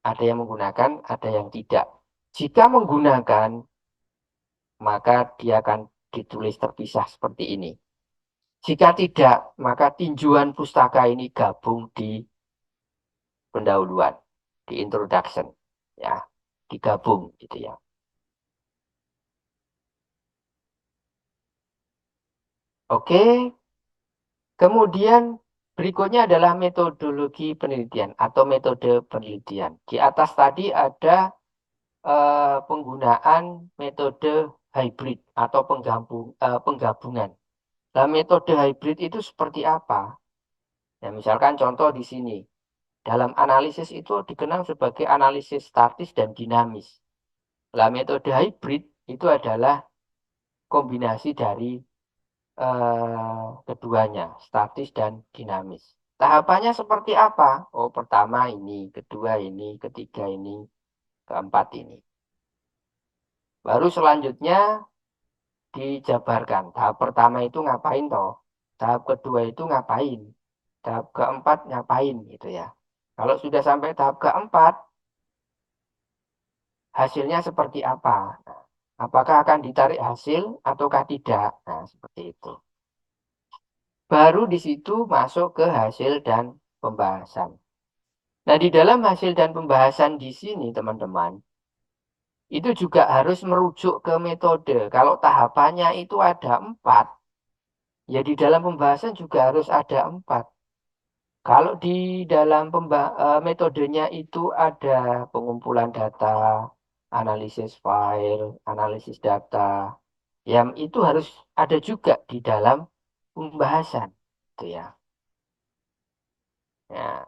Ada yang menggunakan, ada yang tidak. Jika menggunakan, maka dia akan ditulis terpisah seperti ini. Jika tidak, maka tinjauan pustaka ini gabung di pendahuluan, di introduction, ya, digabung gitu ya. Oke, kemudian berikutnya adalah metodologi penelitian atau metode penelitian. Di atas tadi ada penggunaan metode hybrid atau penggabungan. Nah, metode hybrid itu seperti apa? Ya, misalkan contoh di sini. Dalam analisis itu dikenal sebagai analisis statis dan dinamis. Nah, metode hybrid itu adalah kombinasi dari keduanya, statis dan dinamis. Tahapannya seperti apa? Oh, pertama ini, kedua ini, ketiga ini, keempat ini. Baru selanjutnya dijabarkan. Tahap pertama itu ngapain toh? Tahap kedua itu ngapain? Tahap keempat ngapain gitu ya. Kalau sudah sampai tahap keempat, hasilnya seperti apa? Nah, apakah akan ditarik hasil ataukah tidak? Nah, seperti itu. Baru di situ masuk ke hasil dan pembahasan. Nah, di dalam hasil dan pembahasan di sini, teman-teman, itu juga harus merujuk ke metode. Kalau tahapannya itu ada 4, ya di dalam pembahasan juga harus ada 4. Kalau di dalam metodenya itu ada pengumpulan data, analisis file, analisis data, yang itu harus ada juga di dalam pembahasan, gitu ya. Nah,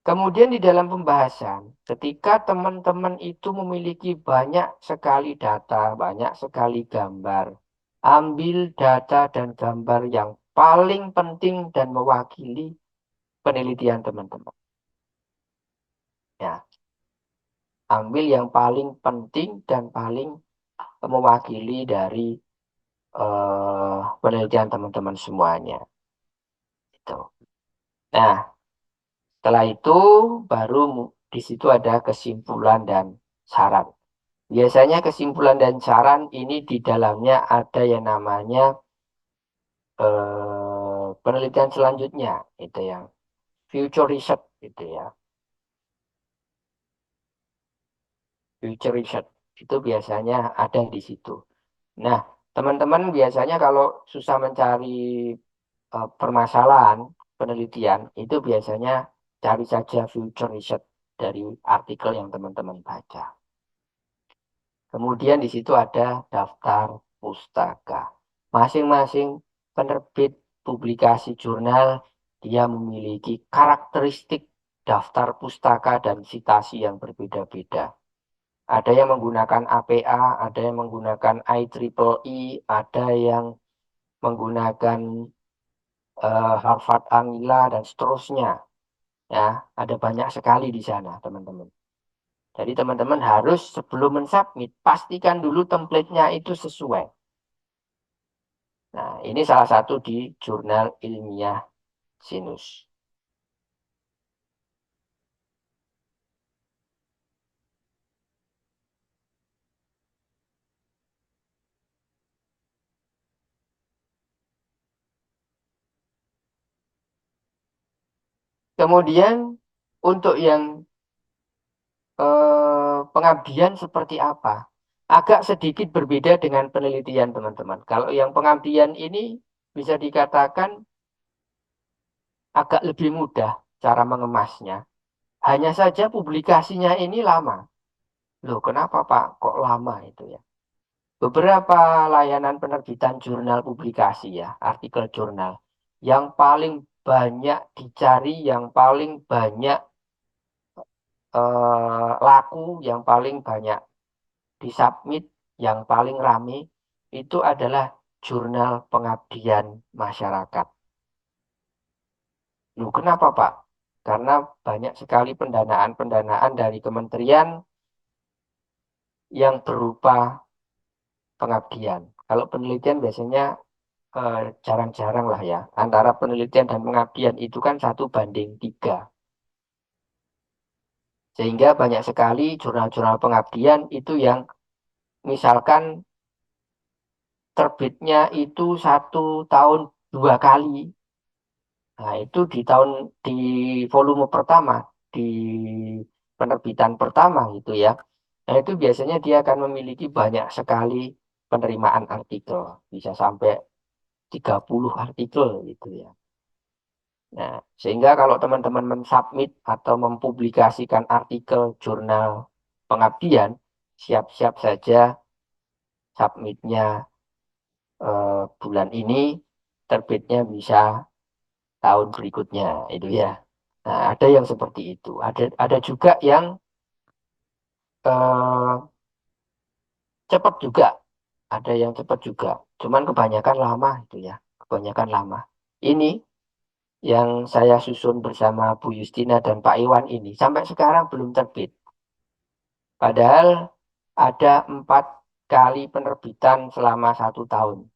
kemudian di dalam pembahasan, ketika teman-teman itu memiliki banyak sekali data, banyak sekali gambar, ambil data dan gambar yang paling penting dan mewakili penelitian teman-teman. Ya, ambil yang paling penting dan paling mewakili dari penelitian teman-teman semuanya. Itu. Nah, setelah itu baru di situ ada kesimpulan dan saran. Biasanya kesimpulan dan saran ini di dalamnya ada yang namanya penelitian selanjutnya, itu yang future research, itu ya. Future research itu biasanya ada di situ. Nah, teman-teman biasanya kalau susah mencari permasalahan penelitian, itu biasanya cari saja future research dari artikel yang teman-teman baca. Kemudian di situ ada daftar pustaka. Masing-masing penerbit publikasi jurnal, dia memiliki karakteristik daftar pustaka dan citasi yang berbeda-beda. Ada yang menggunakan APA, ada yang menggunakan IEEE, ada yang menggunakan Harvard Amila dan seterusnya. Ya, ada banyak sekali di sana, teman-teman. Jadi teman-teman harus sebelum mensubmit, pastikan dulu template-nya itu sesuai. Nah, ini salah satu di jurnal ilmiah Sinus. Kemudian untuk yang pengabdian seperti apa? Agak sedikit berbeda dengan penelitian teman-teman. Kalau yang pengabdian ini bisa dikatakan agak lebih mudah cara mengemasnya. Hanya saja publikasinya ini lama. Loh, kenapa Pak? Kok lama itu ya? Beberapa layanan penerbitan jurnal publikasi ya, artikel jurnal, yang paling banyak dicari, yang paling banyak laku, yang paling banyak disubmit, yang paling rame, itu adalah jurnal pengabdian masyarakat. Loh, kenapa Pak? Karena banyak sekali pendanaan-pendanaan dari kementerian yang berupa pengabdian. Kalau penelitian biasanya jarang-jarang lah ya. Antara penelitian dan pengabdian itu kan 1:3. Sehingga banyak sekali jurnal-jurnal pengabdian itu yang misalkan terbitnya itu 1 tahun 2 kali. Nah, itu di volume pertama, di penerbitan pertama gitu ya. Nah, itu biasanya dia akan memiliki banyak sekali penerimaan artikel. Bisa sampai 30 artikel gitu ya. Nah, sehingga kalau teman-teman mensubmit atau mempublikasikan artikel jurnal pengabdian, siap-siap saja submitnya bulan ini, terbitnya bisa tahun berikutnya, itu ya. Nah, ada yang seperti itu. Ada juga yang eh, cepat juga. Ada yang cepat juga. Cuman kebanyakan lama itu ya. Kebanyakan lama. Ini yang saya susun bersama Bu Justina dan Pak Iwan ini sampai sekarang belum terbit. Padahal ada 4 kali penerbitan selama 1 tahun.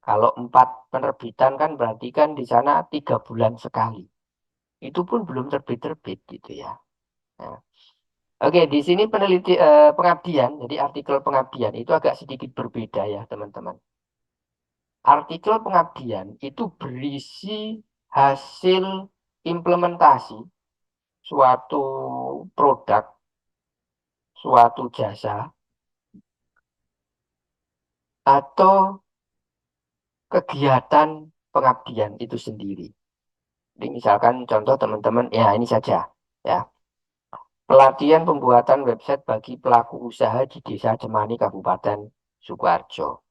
Kalau 4 penerbitan kan berarti kan di sana 3 bulan sekali. Itu pun belum terbit-terbit gitu ya. Nah, oke, di sini pengabdian, jadi artikel pengabdian itu agak sedikit berbeda ya teman-teman. Artikel pengabdian itu berisi hasil implementasi suatu produk, suatu jasa, atau kegiatan pengabdian itu sendiri. Jadi misalkan contoh teman-teman, ya ini saja ya. Pelatihan pembuatan website bagi pelaku usaha di Desa Cemani, Kabupaten Sukoharjo.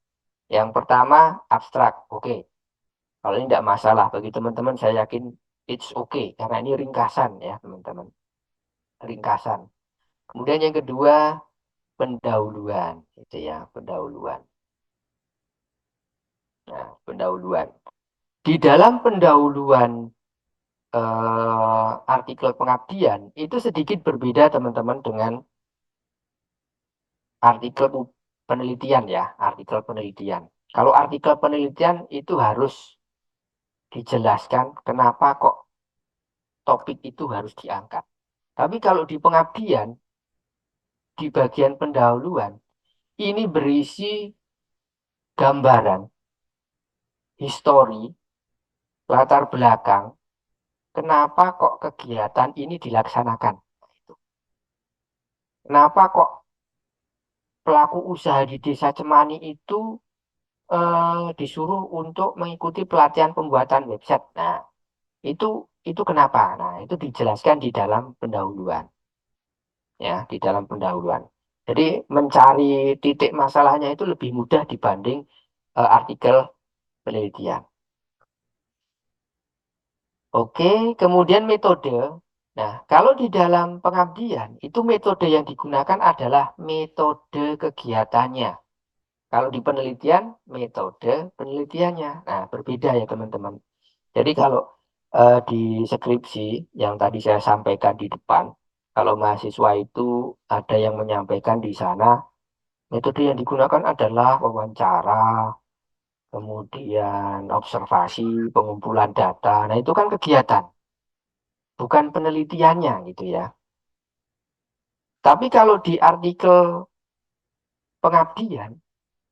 Yang pertama, abstrak. Oke. Kalau ini tidak masalah bagi teman-teman, saya yakin it's okay. Karena ini ringkasan ya, teman-teman. Ringkasan. Kemudian yang kedua, pendahuluan. Itu ya, pendahuluan. Nah, pendahuluan. Di dalam pendahuluan artikel pengabdian, itu sedikit berbeda, teman-teman, dengan artikel penelitian ya, artikel penelitian. Kalau artikel penelitian itu harus dijelaskan kenapa kok topik itu harus diangkat. Tapi kalau di pengabdian, di bagian pendahuluan, ini berisi gambaran, histori, latar belakang, kenapa kok kegiatan ini dilaksanakan. Kenapa kok pelaku usaha di Desa Cemani itu disuruh untuk mengikuti pelatihan pembuatan website. Nah, itu itu kenapa? Nah, itu dijelaskan di dalam pendahuluan. Ya, di dalam pendahuluan. Jadi mencari titik masalahnya itu lebih mudah dibanding artikel penelitian. Oke, kemudian metode. Nah, kalau di dalam pengabdian, itu metode yang digunakan adalah metode kegiatannya. Kalau di penelitian, metode penelitiannya. Nah, berbeda ya teman-teman. Jadi kalau di skripsi yang tadi saya sampaikan di depan, kalau mahasiswa itu ada yang menyampaikan di sana, metode yang digunakan adalah wawancara, kemudian observasi, pengumpulan data. Nah, itu kan kegiatan, bukan penelitiannya gitu ya. Tapi kalau di artikel pengabdian,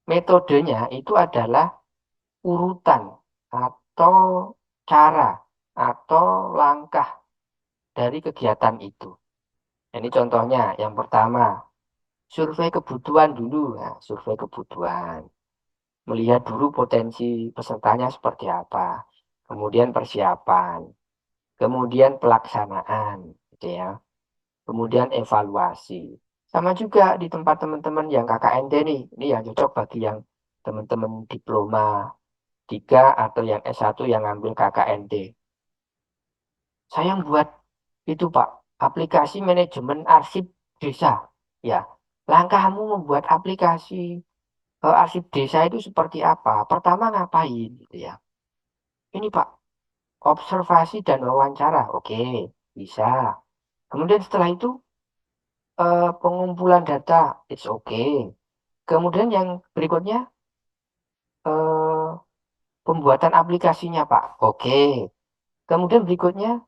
metodenya itu adalah urutan atau cara atau langkah dari kegiatan itu. Ini contohnya, yang pertama, survei kebutuhan dulu. Nah, survei kebutuhan. Melihat dulu potensi pesertanya seperti apa. Kemudian persiapan. Kemudian pelaksanaan. Gitu ya. Kemudian evaluasi. Sama juga di tempat teman-teman yang KKND nih. Ini yang cocok bagi yang teman-teman diploma 3 atau yang S1 yang ngambil KKND. Saya buat itu Pak, aplikasi manajemen arsip desa. Ya, langkahmu membuat aplikasi arsip desa itu seperti apa? Pertama ngapain gitu ya? Ini Pak, observasi dan wawancara. Oke, bisa. Kemudian setelah itu pengumpulan data, it's okay. Kemudian yang berikutnya eh, pembuatan aplikasinya Pak. Oke. Kemudian berikutnya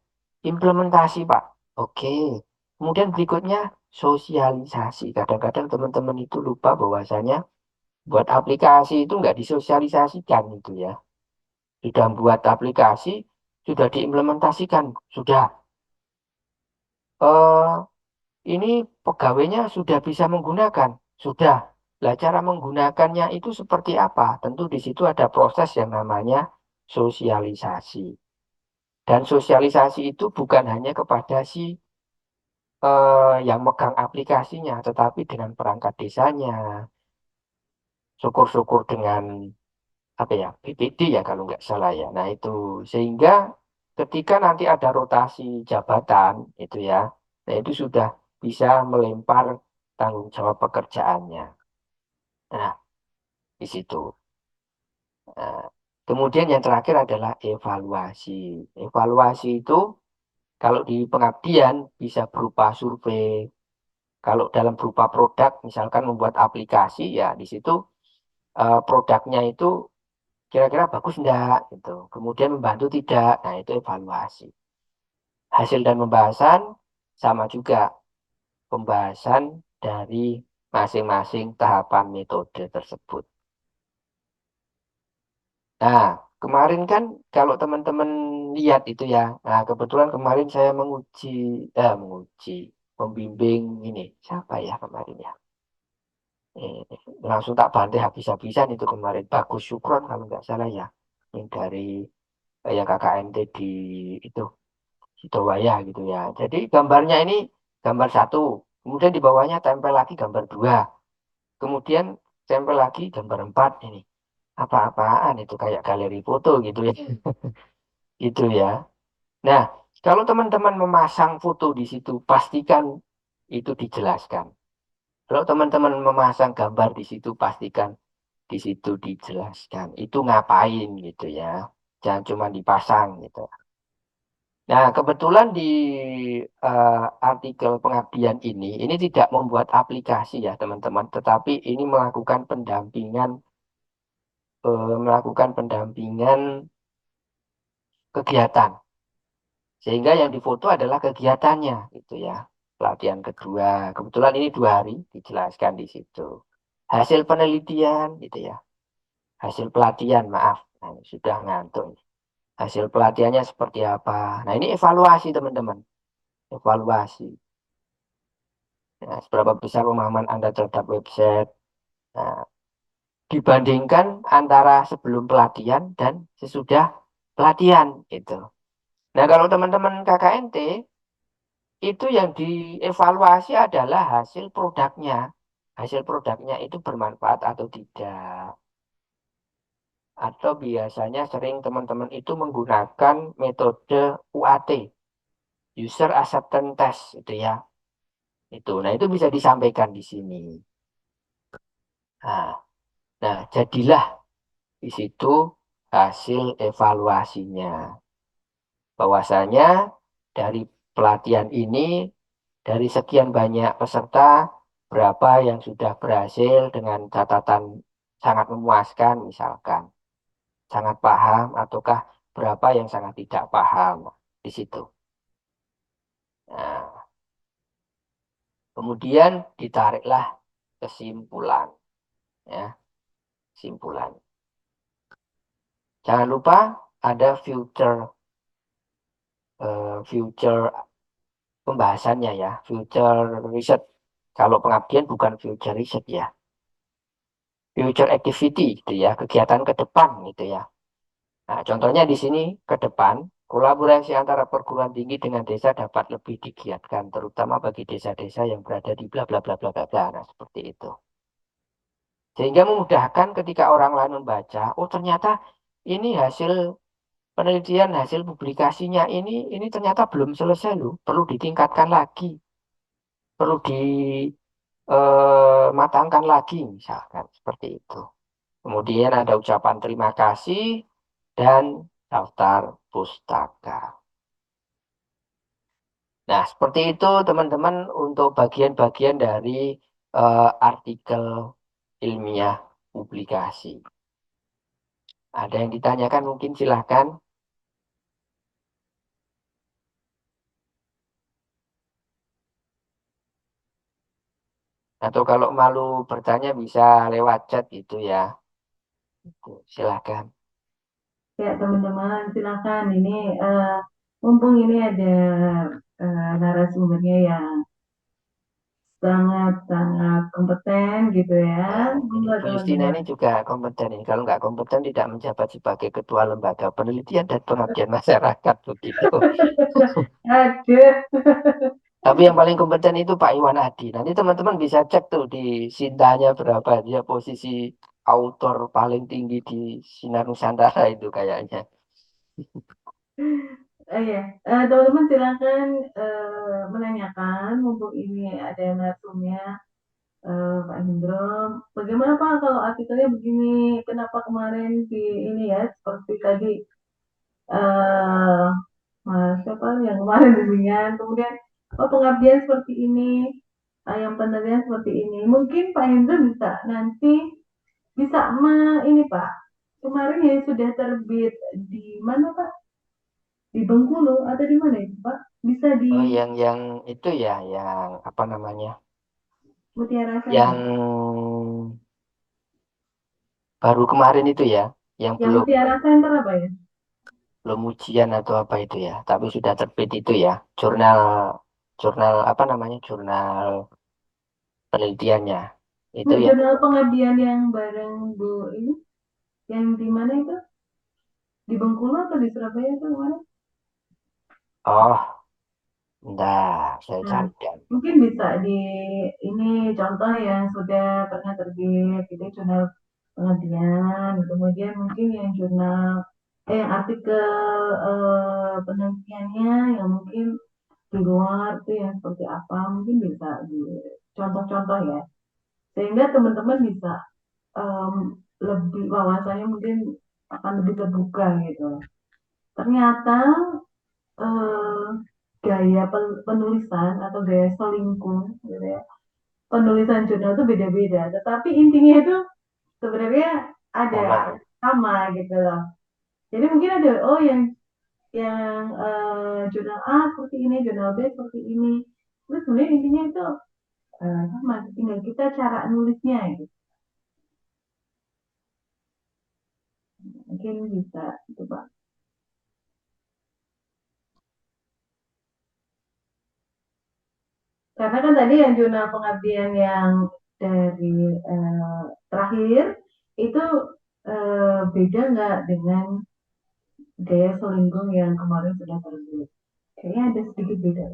implementasi Pak. Oke. Kemudian berikutnya sosialisasi. Kadang-kadang teman-teman itu lupa bahwasanya buat aplikasi itu nggak disosialisasikan itu ya. Sudah buat aplikasi, sudah diimplementasikan, sudah. eh ini pegawainya sudah bisa menggunakan, sudah. Lah cara menggunakannya itu seperti apa? Tentu di situ ada proses yang namanya sosialisasi. Dan sosialisasi itu bukan hanya kepada si yang megang aplikasinya, tetapi dengan perangkat desanya, syukur-syukur dengan apa ya, BPD ya kalau nggak salah ya. Nah itu sehingga ketika nanti ada rotasi jabatan itu ya, nah itu sudah bisa melempar tanggung jawab pekerjaannya. Nah di situ. Nah, kemudian yang terakhir adalah evaluasi. Evaluasi itu kalau di pengabdian bisa berupa survei. Kalau dalam berupa produk, misalkan membuat aplikasi, ya di situ produknya itu kira-kira bagus enggak, gitu. Kemudian membantu tidak, nah itu evaluasi. Hasil dan pembahasan sama juga pembahasan dari masing-masing tahapan metode tersebut. Nah, kemarin kan kalau teman-teman lihat itu ya, nah kebetulan kemarin saya menguji, membimbing ini, siapa ya kemarin ya? Eh, langsung tak bantai habis-habisan itu kemarin. Bagus Syukron kalau nggak salah ya. Yang dari yang KKNT di itu Sidowaya gitu ya. Jadi gambarnya ini gambar satu. Kemudian di bawahnya tempel lagi gambar dua. Kemudian tempel lagi gambar empat ini. Apa-apaan itu kayak galeri foto gitu ya. Gitu ya. Nah, kalau teman-teman memasang foto di situ, pastikan itu dijelaskan. Kalau teman-teman memasang gambar di situ, pastikan di situ dijelaskan itu ngapain gitu ya, jangan cuma dipasang gitu. Nah kebetulan di artikel pengabdian ini tidak membuat aplikasi ya teman-teman, tetapi ini melakukan pendampingan kegiatan, sehingga yang difoto adalah kegiatannya gitu ya. Pelatihan kedua, kebetulan ini 2 hari dijelaskan di situ. Hasil penelitian gitu ya, hasil pelatihan maaf, nah, sudah ngantuk. Hasil pelatihannya seperti apa. Nah, ini evaluasi, teman-teman. Evaluasi. Nah, seberapa besar pemahaman Anda terhadap website. Nah, dibandingkan antara sebelum pelatihan dan sesudah pelatihan. Gitu. Nah, kalau teman-teman KKNT, itu yang dievaluasi adalah hasil produknya. Hasil produknya itu bermanfaat atau tidak. Atau biasanya sering teman-teman itu menggunakan metode UAT. User Acceptance Test. Itu ya. Nah itu bisa disampaikan di sini. Nah, jadilah di situ hasil evaluasinya. Bahwasanya dari pelatihan ini, dari sekian banyak peserta, berapa yang sudah berhasil dengan catatan sangat memuaskan misalkan. Sangat paham ataukah berapa yang sangat tidak paham di situ. Nah, kemudian ditariklah kesimpulan. Ya, kesimpulan. Jangan lupa ada future pembahasannya ya, future research. Kalau pengabdian bukan future research ya, future activity gitu ya, kegiatan ke depan gitu ya. Nah, contohnya di sini ke depan, kolaborasi antara perguruan tinggi dengan desa dapat lebih digiatkan, terutama bagi desa-desa yang berada di bla bla bla bla bla bla. Nah, seperti itu. Sehingga memudahkan ketika orang lain membaca, oh ternyata ini hasil penelitian, hasil publikasinya ini ternyata belum selesai loh, perlu ditingkatkan lagi, perlu dimatangkan lagi, misalkan seperti itu. Kemudian ada ucapan terima kasih dan daftar pustaka. Nah, seperti itu teman-teman untuk bagian-bagian dari artikel ilmiah publikasi. Ada yang ditanyakan mungkin silahkan. Atau kalau malu bertanya bisa lewat chat gitu ya. Silahkan. Ya, teman-teman, silakan. Ini mumpung ini ada narasumbernya yang sangat-sangat kompeten gitu ya. Nah, ini Monggo Bu Justina teman-teman. ini juga kompeten ini. Kalau nggak kompeten tidak menjabat sebagai ketua lembaga penelitian dan pengabdian masyarakat begitu. Aduh. Tapi yang paling kompeten itu Pak Iwan Adi. Nanti teman-teman bisa cek tuh di Sintanya berapa dia posisi autor paling tinggi di Sinar Nusantara itu kayaknya. Ya, teman-teman silakan menanyakan mumpung ini ada narasumnya Pak Hendro. Bagaimana Pak kalau artikelnya begini? Kenapa kemarin di ini ya seperti tadi eh Mas siapa yang kemarin bimbingan, kemudian oh pengabdian seperti ini, yang penelitian seperti ini. Mungkin Pak Hendro bisa nanti bisa ini Pak. Kemarin yang sudah terbit di mana Pak? Di Bengkulu atau di mana itu Pak? Bisa di Oh, yang itu ya, yang apa namanya? Mutiara Yang Center. baru kemarin itu ya, yang Yang belum Mutiara Center apa ya? belum ujian atau apa itu ya, tapi sudah terbit itu ya, jurnal jurnal apa namanya? Jurnal penelitiannya. Itu Nggak, ya. jurnal pengabdian yang bareng Bu ini, yang di mana itu? Di Bengkulu atau di Surabaya itu kemarin? Oh, enggak, saya Nah, cari dan. mungkin bisa di ini contoh yang sudah pernah terbit, itu jurnal pengabdian, kemudian mungkin yang jurnal, yang artikel penelitiannya yang mungkin di luar itu yang seperti apa, mungkin bisa di contoh-contoh ya, sehingga teman-teman bisa em, lebih wawasannya mungkin akan lebih terbuka gitu. Ternyata eh, gaya penulisan atau gaya selingkung gitu ya. Penulisan jurnal itu beda-beda, tetapi intinya itu sebenarnya ada Sama. sama gitu loh. Jadi mungkin ada oh yang jurnal A seperti ini, jurnal B seperti ini. Terus sebenarnya intinya itu sama, tinggal kita cara nulisnya gitu. Mungkin bisa itu Pak. Karena kan tadi yang jurnal pengabdian yang dari terakhir itu beda nggak dengan gaya selingkuh yang kemarin sudah terbit? Kayaknya ada sedikit beda.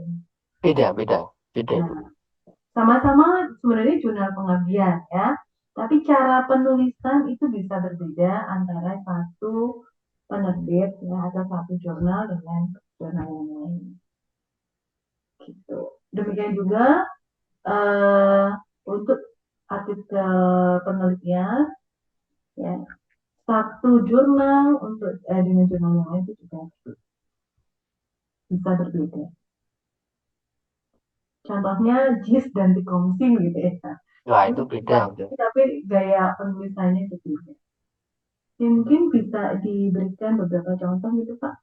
Beda, beda, beda, Nah, Bu. sama-sama sebenarnya jurnal pengabdian ya, tapi cara penulisan itu bisa berbeda antara satu penerbit ya atau satu jurnal dengan jurnal yang lain. Gitu. Demikian juga eh, untuk artikel penelitian ya satu jurnal untuk dengan jurnal yang lain itu juga bisa berbeda. Contohnya JIS dan Dikomsing gitu ya. Wah, Itu itu beda sama, itu. tapi gaya penulisannya berbeda. Ya, mungkin bisa diberikan beberapa contoh gitu Pak.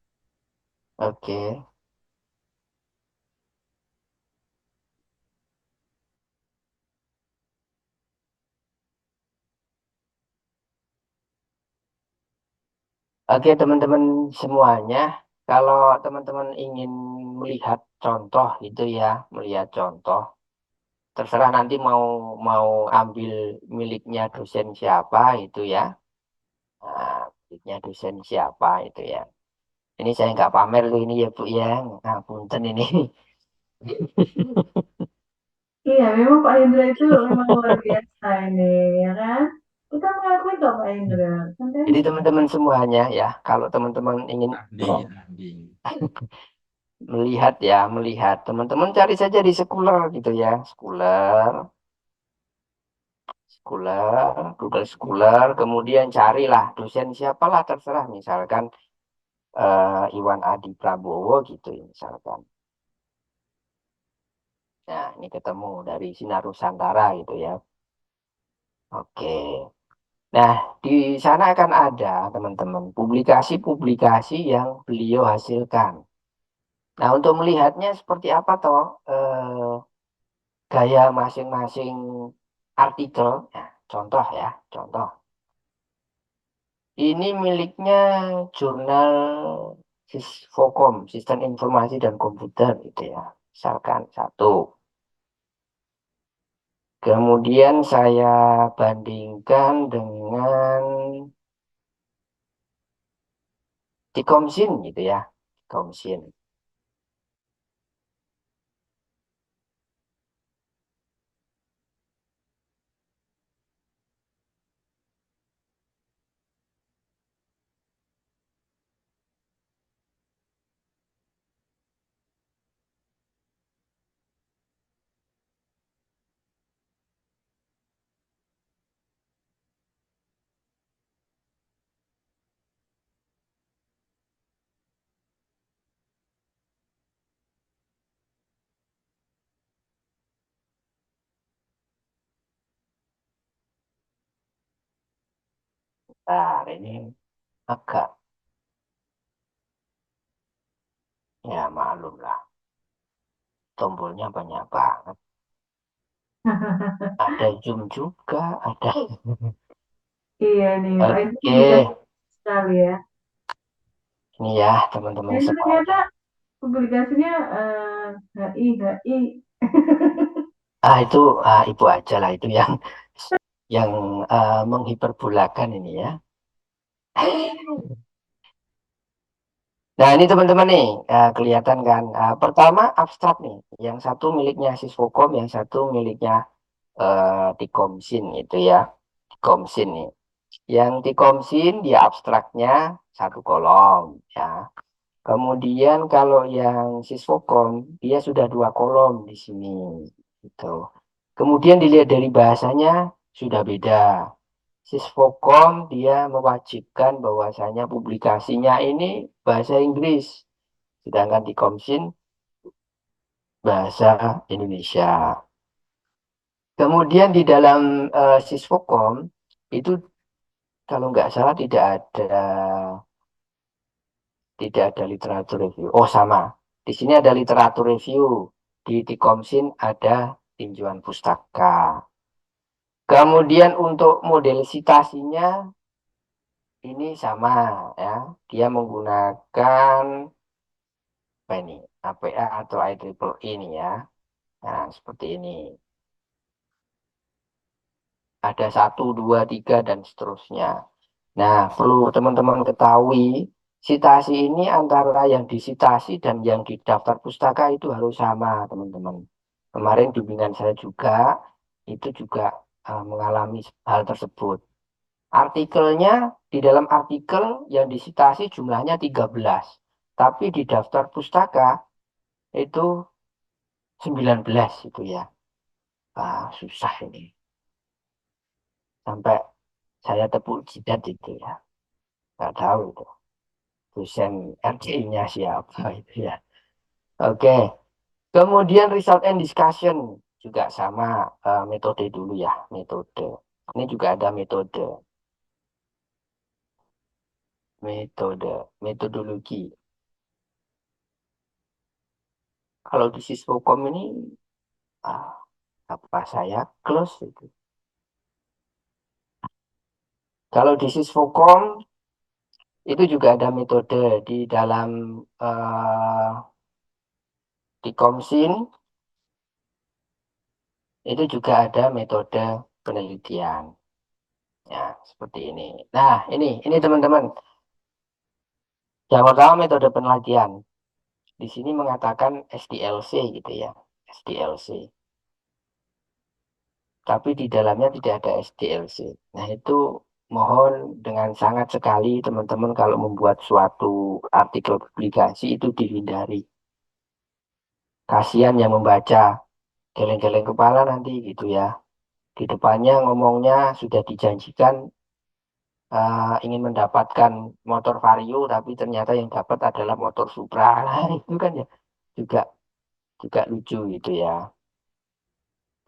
Oke. Oke, teman-teman semuanya, kalau teman-teman ingin melihat contoh itu ya, melihat contoh. Terserah nanti mau mau ambil miliknya dosen siapa itu ya. Nah, miliknya dosen siapa itu ya. Ini saya nggak pamer loh ini ya Bu ya. Nah, punten ini. Iya, memang Pak Hendra itu memang luar biasa ini, ya kan? Kita mengakui kok Pak Hendra, santai Jadi aja. teman-teman semuanya ya, kalau teman-teman ingin Ahli. melihat ya, melihat teman-teman cari saja di Scholar gitu ya, Scholar, Scholar, Google Scholar, kemudian carilah dosen siapalah terserah, misalkan Iwan Adi Prabowo gitu ya, misalkan. Nah, ini ketemu dari Sinar Nusantara gitu ya. Oke. Nah, di sana akan ada teman-teman publikasi-publikasi yang beliau hasilkan. Nah, untuk melihatnya seperti apa toh gaya masing-masing artikel. Nah, contoh ya, contoh. Ini miliknya jurnal Sisfokom, Sistem Informasi dan Komputer gitu ya. Misalkan satu. Kemudian saya bandingkan dengan Tikomsin gitu ya. Tikomsin. Nah, ini agak ya maklum lah. Tombolnya banyak banget. Ada zoom juga, ada. Iya nih, Pak Hendra Oke, publikasi sekali ya. ini ya teman-teman Itu ternyata semuanya. publikasinya HI. Itu ibu aja lah itu yang menghiperbolakan ini ya. Nah ini teman-teman nih kelihatan kan. Pertama abstrak nih, yang satu miliknya Sisfokom, yang satu miliknya Tikomsin itu ya. Tikomsin nih. Yang Tikomsin dia abstraknya satu kolom ya. Kemudian kalau yang Sisfokom dia sudah dua kolom di sini gitu. Kemudian dilihat dari bahasanya sudah beda. Sisfokom dia mewajibkan bahwasanya publikasinya ini bahasa Inggris, sedangkan di Komsin bahasa Indonesia. Kemudian di dalam Sisfokom itu kalau nggak salah tidak ada literatur review. Oh sama, di sini ada literatur review. Di Komsin ada tinjauan pustaka. Kemudian untuk model citasinya ini sama ya. Dia menggunakan apa ini? APA atau IEEE ini ya. Nah, seperti ini. Ada satu, dua, tiga, dan seterusnya. Nah, perlu teman-teman ketahui, citasi ini antara yang disitasi dan yang di daftar pustaka itu harus sama, teman-teman. Kemarin bimbingan saya juga, itu juga mengalami hal tersebut. Artikelnya, di dalam artikel yang disitasi jumlahnya 13. Tapi di daftar pustaka itu 19 itu ya. Susah ini. Sampai saya tepuk jidat itu ya. Nggak tahu itu. Dosen RCI-nya siapa itu ya. Oke. Kemudian result and discussion juga sama metode dulu ya. Metode. Ini juga ada metode. Metodologi. Kalau di Siswokom ini ah, apa saya close itu. Kalau di Sisfokom itu juga ada metode di dalam Di Komsin itu juga ada metode penelitian. Ya, seperti ini. Nah, ini teman-teman. Yang pertama metode penelitian. Di sini mengatakan SDLC gitu ya. SDLC. Tapi di dalamnya tidak ada SDLC. Nah, itu mohon dengan sangat sekali teman-teman kalau membuat suatu artikel publikasi itu dihindari. Kasihan yang membaca, geleng-geleng kepala nanti gitu ya. Di depannya ngomongnya sudah dijanjikan ingin mendapatkan motor Vario, tapi ternyata yang dapat adalah motor Supra. Nah, itu kan ya juga juga lucu gitu ya.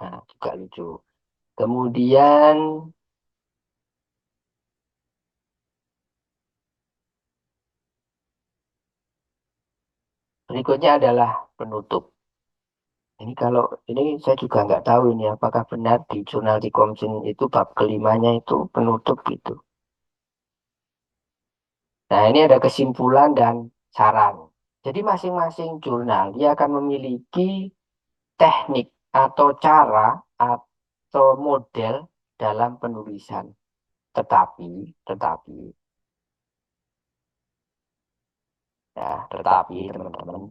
Nah, juga lucu. Kemudian berikutnya adalah penutup. Ini kalau ini saya juga nggak tahu ini apakah benar di jurnal di Komsin itu bab kelimanya itu penutup gitu. Nah, ini ada kesimpulan dan saran. Jadi masing-masing jurnal dia akan memiliki teknik atau cara atau model dalam penulisan. Tetapi, tetapi teman-teman,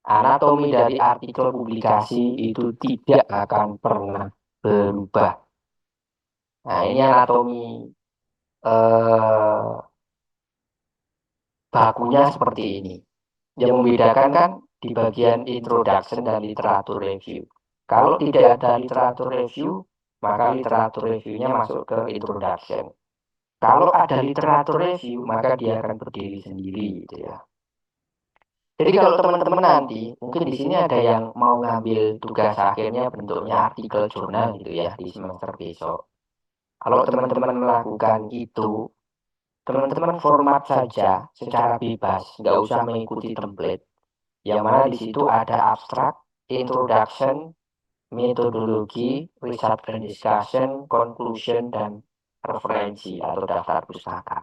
anatomi dari artikel publikasi itu tidak akan pernah berubah. Nah, ini anatomi eh, bakunya seperti ini. Yang membedakan kan di bagian introduction dan literatur review. Kalau tidak ada literatur review, maka literatur reviewnya masuk ke introduction. Kalau ada literatur review, maka dia akan berdiri sendiri gitu ya. Jadi kalau teman-teman nanti, mungkin di sini ada yang mau ngambil tugas akhirnya bentuknya artikel jurnal gitu ya di semester besok. Kalau teman-teman melakukan itu, teman-teman format saja secara bebas, nggak usah mengikuti template. Yang mana di situ ada abstrak, introduction, metodologi, research and discussion, conclusion, dan referensi atau daftar pustaka.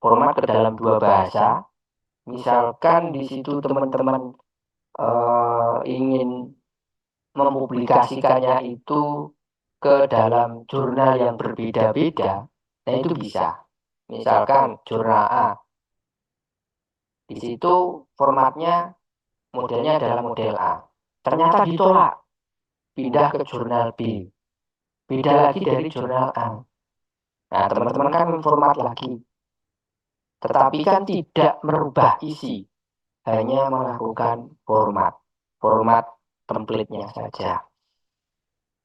Format ke dalam dua bahasa. Misalkan di situ teman-teman ingin mempublikasikannya itu ke dalam jurnal yang berbeda-beda, nah itu bisa. Misalkan jurnal A, di situ formatnya modelnya adalah model A. Ternyata ditolak, pindah ke jurnal B. Beda lagi dari jurnal A. Nah, teman-teman kan format lagi. Tetapi kan tidak merubah isi, hanya melakukan format template-nya saja.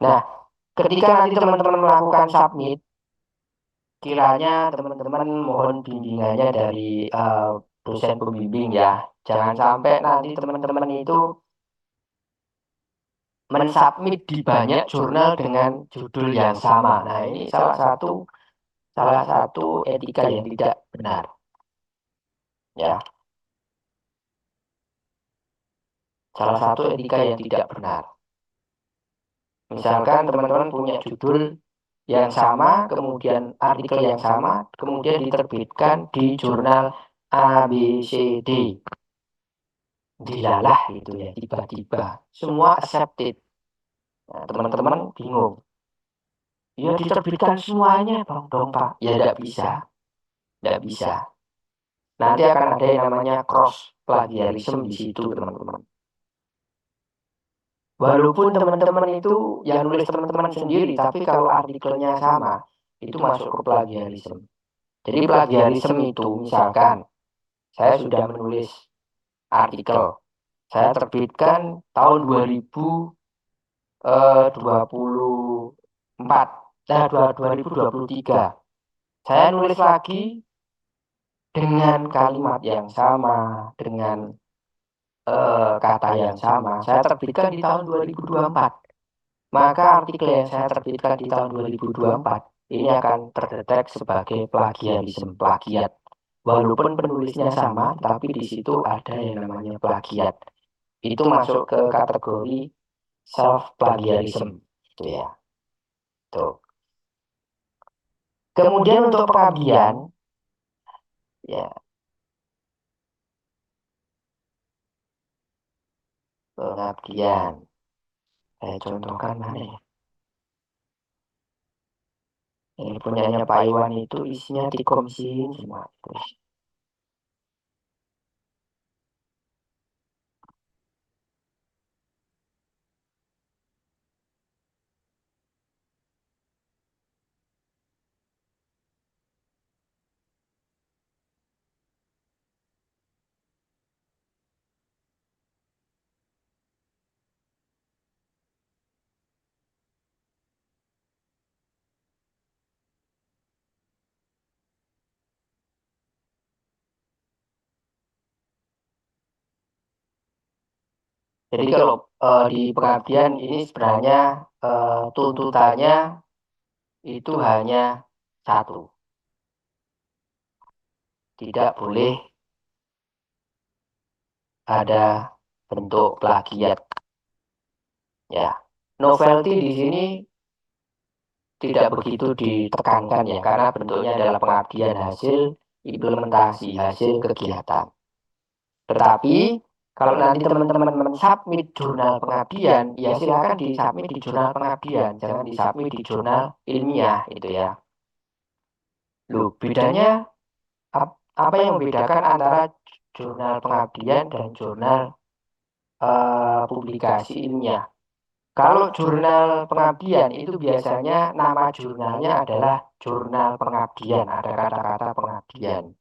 Nah, ketika nanti teman-teman melakukan submit, kiranya teman-teman mohon bimbingannya dari dosen pembimbing ya. Jangan sampai nanti teman-teman itu mensubmit di banyak jurnal dengan judul yang sama. Nah, ini salah satu etika yang tidak benar. Ya, salah satu etika yang tidak benar. Misalkan teman-teman punya judul yang sama, kemudian artikel yang sama, kemudian diterbitkan di jurnal A, B, C, D. Dilalah gitu ya, tiba-tiba. Semua accepted. Nah, teman-teman bingung. Ya diterbitkan semuanya bang dong Pak. Ya tidak bisa. Tidak bisa. Nanti akan ada yang namanya cross plagiarism di situ teman-teman. Walaupun teman-teman itu yang nulis teman-teman sendiri, tapi kalau artikelnya sama, itu masuk ke plagiarism. Jadi plagiarism itu misalkan saya sudah menulis artikel, saya terbitkan tahun 2024, 2023. Saya nulis lagi dengan kalimat yang sama, dengan kata yang sama, saya terbitkan di tahun 2024. Maka artikel yang saya terbitkan di tahun 2024 ini akan terdetek sebagai plagiarisme, plagiat. Walaupun penulisnya sama, tapi di situ ada yang namanya plagiat. Itu masuk ke kategori self plagiarism, gitu ya. Tuh. Kemudian untuk pengabdian, ya pengabdian. Saya contohkan mana ya? Ini punyanya Pak Iwan itu isinya dikomisiin semua. Terus, jadi kalau di pengabdian ini sebenarnya tuntutannya itu hanya satu, tidak boleh ada bentuk plagiat. Ya, novelty di sini tidak begitu ditekankan ya, karena bentuknya adalah pengabdian hasil implementasi hasil kegiatan. Tetapi kalau nanti teman-teman mensubmit jurnal pengabdian, ya silakan disubmit di jurnal pengabdian, jangan disubmit di jurnal ilmiah itu ya. Loh, bedanya apa yang membedakan antara jurnal pengabdian dan jurnal publikasi ilmiah? Kalau jurnal pengabdian itu biasanya nama jurnalnya adalah jurnal pengabdian, ada kata-kata pengabdian.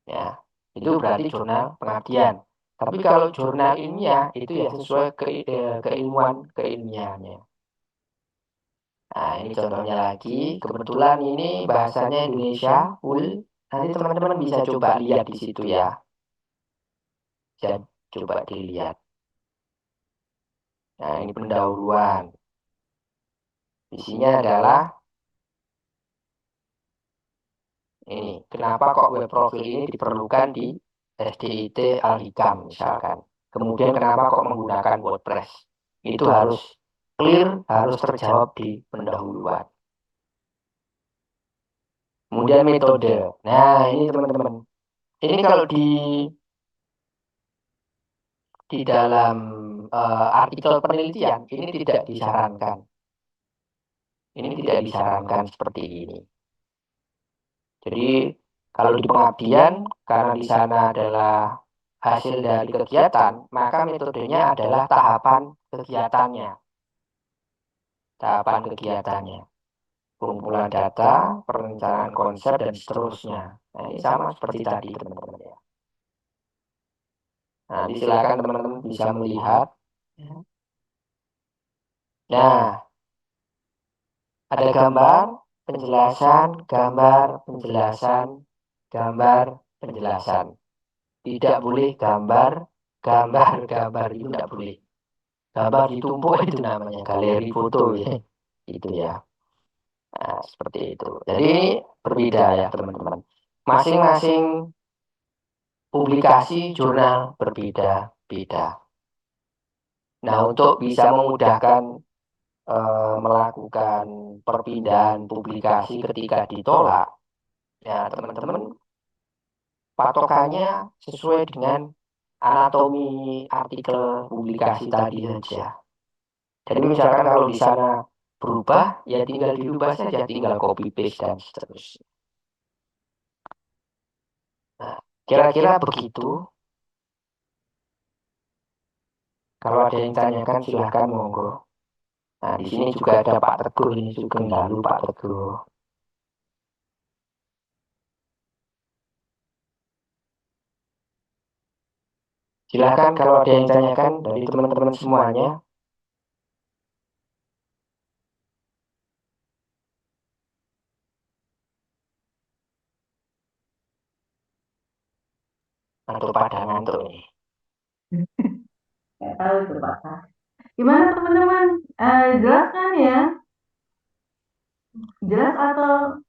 Ya, itu berarti jurnal pengabdian. Tapi kalau jurnal ilmiah itu ya sesuai keilmuan keilmiahannya. Nah, ini contohnya lagi. Kebetulan ini bahasanya Indonesia full. Nanti teman-teman bisa coba lihat di situ ya. Bisa coba dilihat. Nah, ini pendahuluan. Isinya adalah ini. Kenapa kok web profil ini diperlukan di SDIT Al-Hikam misalkan. Kemudian kenapa kok menggunakan WordPress. Itu harus clear, harus terjawab di pendahuluan. Kemudian metode. Nah, ini teman-teman. Ini kalau di dalam artikel penelitian ini tidak disarankan. Ini tidak disarankan seperti ini. Jadi kalau di pengabdian karena di sana adalah hasil dari kegiatan, maka metodenya adalah tahapan kegiatannya. Tahapan kegiatannya. Kumpulan data, perencanaan konsep, dan seterusnya. Nah, ini sama seperti tadi, teman-teman ya. Nah, silakan teman-teman bisa melihat. Nah, ada gambar, penjelasan, gambar, penjelasan, gambar, penjelasan. Tidak boleh gambar, gambar, gambar itu tidak boleh. Gambar ditumpuk itu namanya galeri foto ya. Itu ya. Nah, seperti itu. Jadi ini berbeda ya teman-teman. Masing-masing publikasi jurnal berbeda-beda. Nah, untuk bisa memudahkan melakukan perpindahan publikasi ketika ditolak, ya teman-teman patokannya sesuai dengan anatomi artikel publikasi tadi saja. Jadi misalkan kalau di sana berubah, ya tinggal diubah saja, tinggal copy paste dan seterusnya. Nah, kira-kira begitu. Kalau ada yang tanyakan silahkan monggo. Nah, di sini juga ada Pak Teguh, ini juga lalu Pak Teguh. Silahkan kalau ada yang tanyakan dari teman-teman semuanya. Atau pada ngantuk nih. Nggak tahu itu Pak. Gimana teman-teman? Jelas kan ya? Jelas atau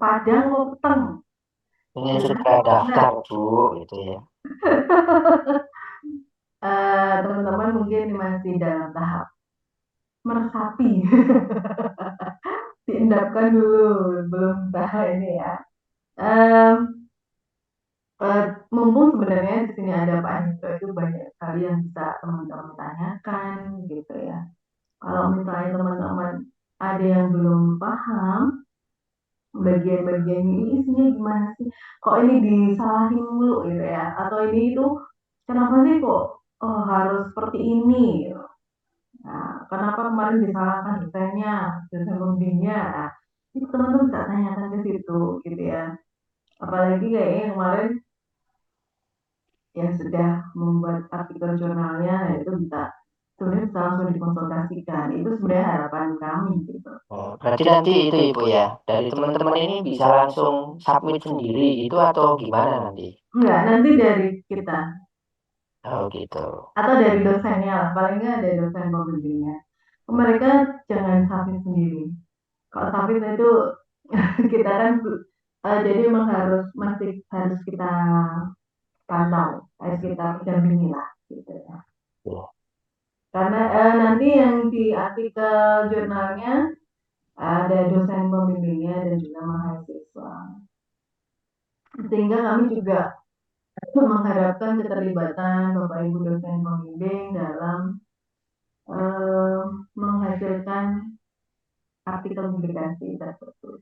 padang mau peteng? Ini sudah daftar Bu, gitu ya. Teman-teman mungkin masih dalam tahap meresapi. Diendapkan dulu, belum bahas ini ya. Em, Mumpung sebenarnya di sini ada Pak Hendro, itu banyak sekali yang bisa teman-teman tanyakan gitu ya. Kalau misalnya teman-teman ada yang belum paham bagian-bagian ini isinya gimana sih? Kok ini disalahin mulu gitu ya? Atau ini itu kenapa sih kok harus seperti ini? Gitu. Nah, kenapa kemarin disalahkan desainnya, desain pembimbingnya? Nah, itu teman-teman bisa tanyakan ke situ gitu ya. Apalagi kayaknya kemarin yang sudah membuat artikel jurnalnya, nah itu bisa sebenarnya bisa langsung dikonsultasikan. Itu sebenarnya harapan kami gitu. Oh, berarti nanti itu Ibu ya, dari teman-teman ini bisa langsung submit sendiri itu atau gimana nanti? Enggak, nanti dari kita Oh gitu. atau dari dosennya lah, paling nggak ada dosen pembimbingnya. Mereka jangan submit sendiri. Kalau submit itu kita kan jadi memang masih harus kita pantau, harus kita dampingi lah gitu ya. Ya. Karena nanti yang di artikel jurnalnya ada dosen pembimbingnya dan juga mahasiswa. Sehingga kami juga mengharapkan keterlibatan Bapak Ibu dosen pembimbing dalam eh, menghasilkan artikel publikasi tersebut.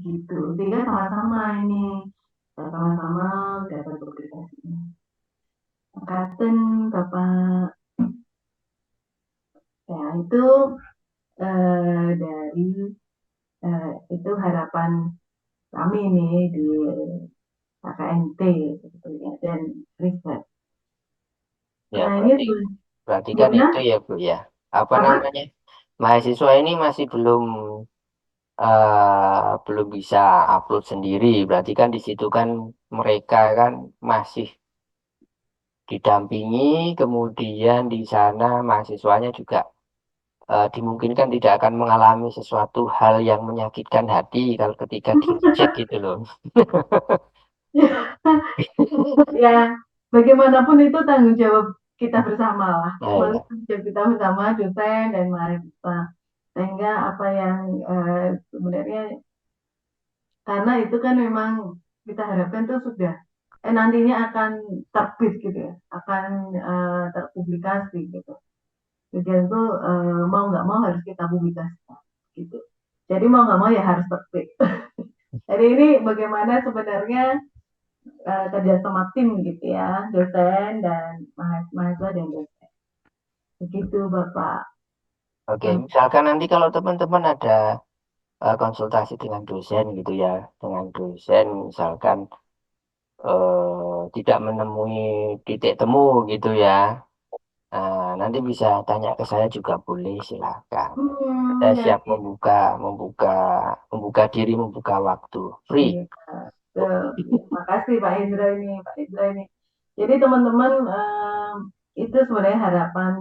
Gitu. Sehingga sama-sama ini sama-sama dapat publikasinya. Angkatan Bapak, ya itu dari itu harapan kami nih di KKNT sebetulnya dan riset. Ya, Nah ini berarti kan gimana? itu ya Bu ya. Apa Apa? namanya? Mahasiswa ini masih belum bisa upload sendiri. Berarti kan di situ kan mereka kan masih didampingi, kemudian di sana mahasiswanya juga dimungkinkan tidak akan mengalami sesuatu hal yang menyakitkan hati kalau ketika di-reject gitu loh. Ya, bagaimanapun itu tanggung jawab kita bersama lah. Nah, ya. Tanggung jawab kita bersama dosen dan mahasiswa. Sehingga apa yang sebenarnya karena itu kan memang kita harapkan itu sudah nantinya akan terbit gitu ya, akan terpublikasi gitu. Jadi itu mau nggak mau harus kita publikasikan gitu. Jadi mau nggak mau ya harus terbit. Jadi ini bagaimana sebenarnya kerjasama tim gitu ya, dosen dan mahasiswa dan dosen. Begitu Bapak. Oke, misalkan nanti kalau teman-teman ada konsultasi dengan dosen gitu ya, dengan dosen misalkan tidak menemui titik temu gitu ya. Nanti bisa tanya ke saya juga boleh, silakan. Saya Ya, siap membuka, membuka diri, membuka waktu, free. iya. Terima kasih Pak Indra ini, Pak Indra ini. Jadi teman-teman itu sebenarnya harapan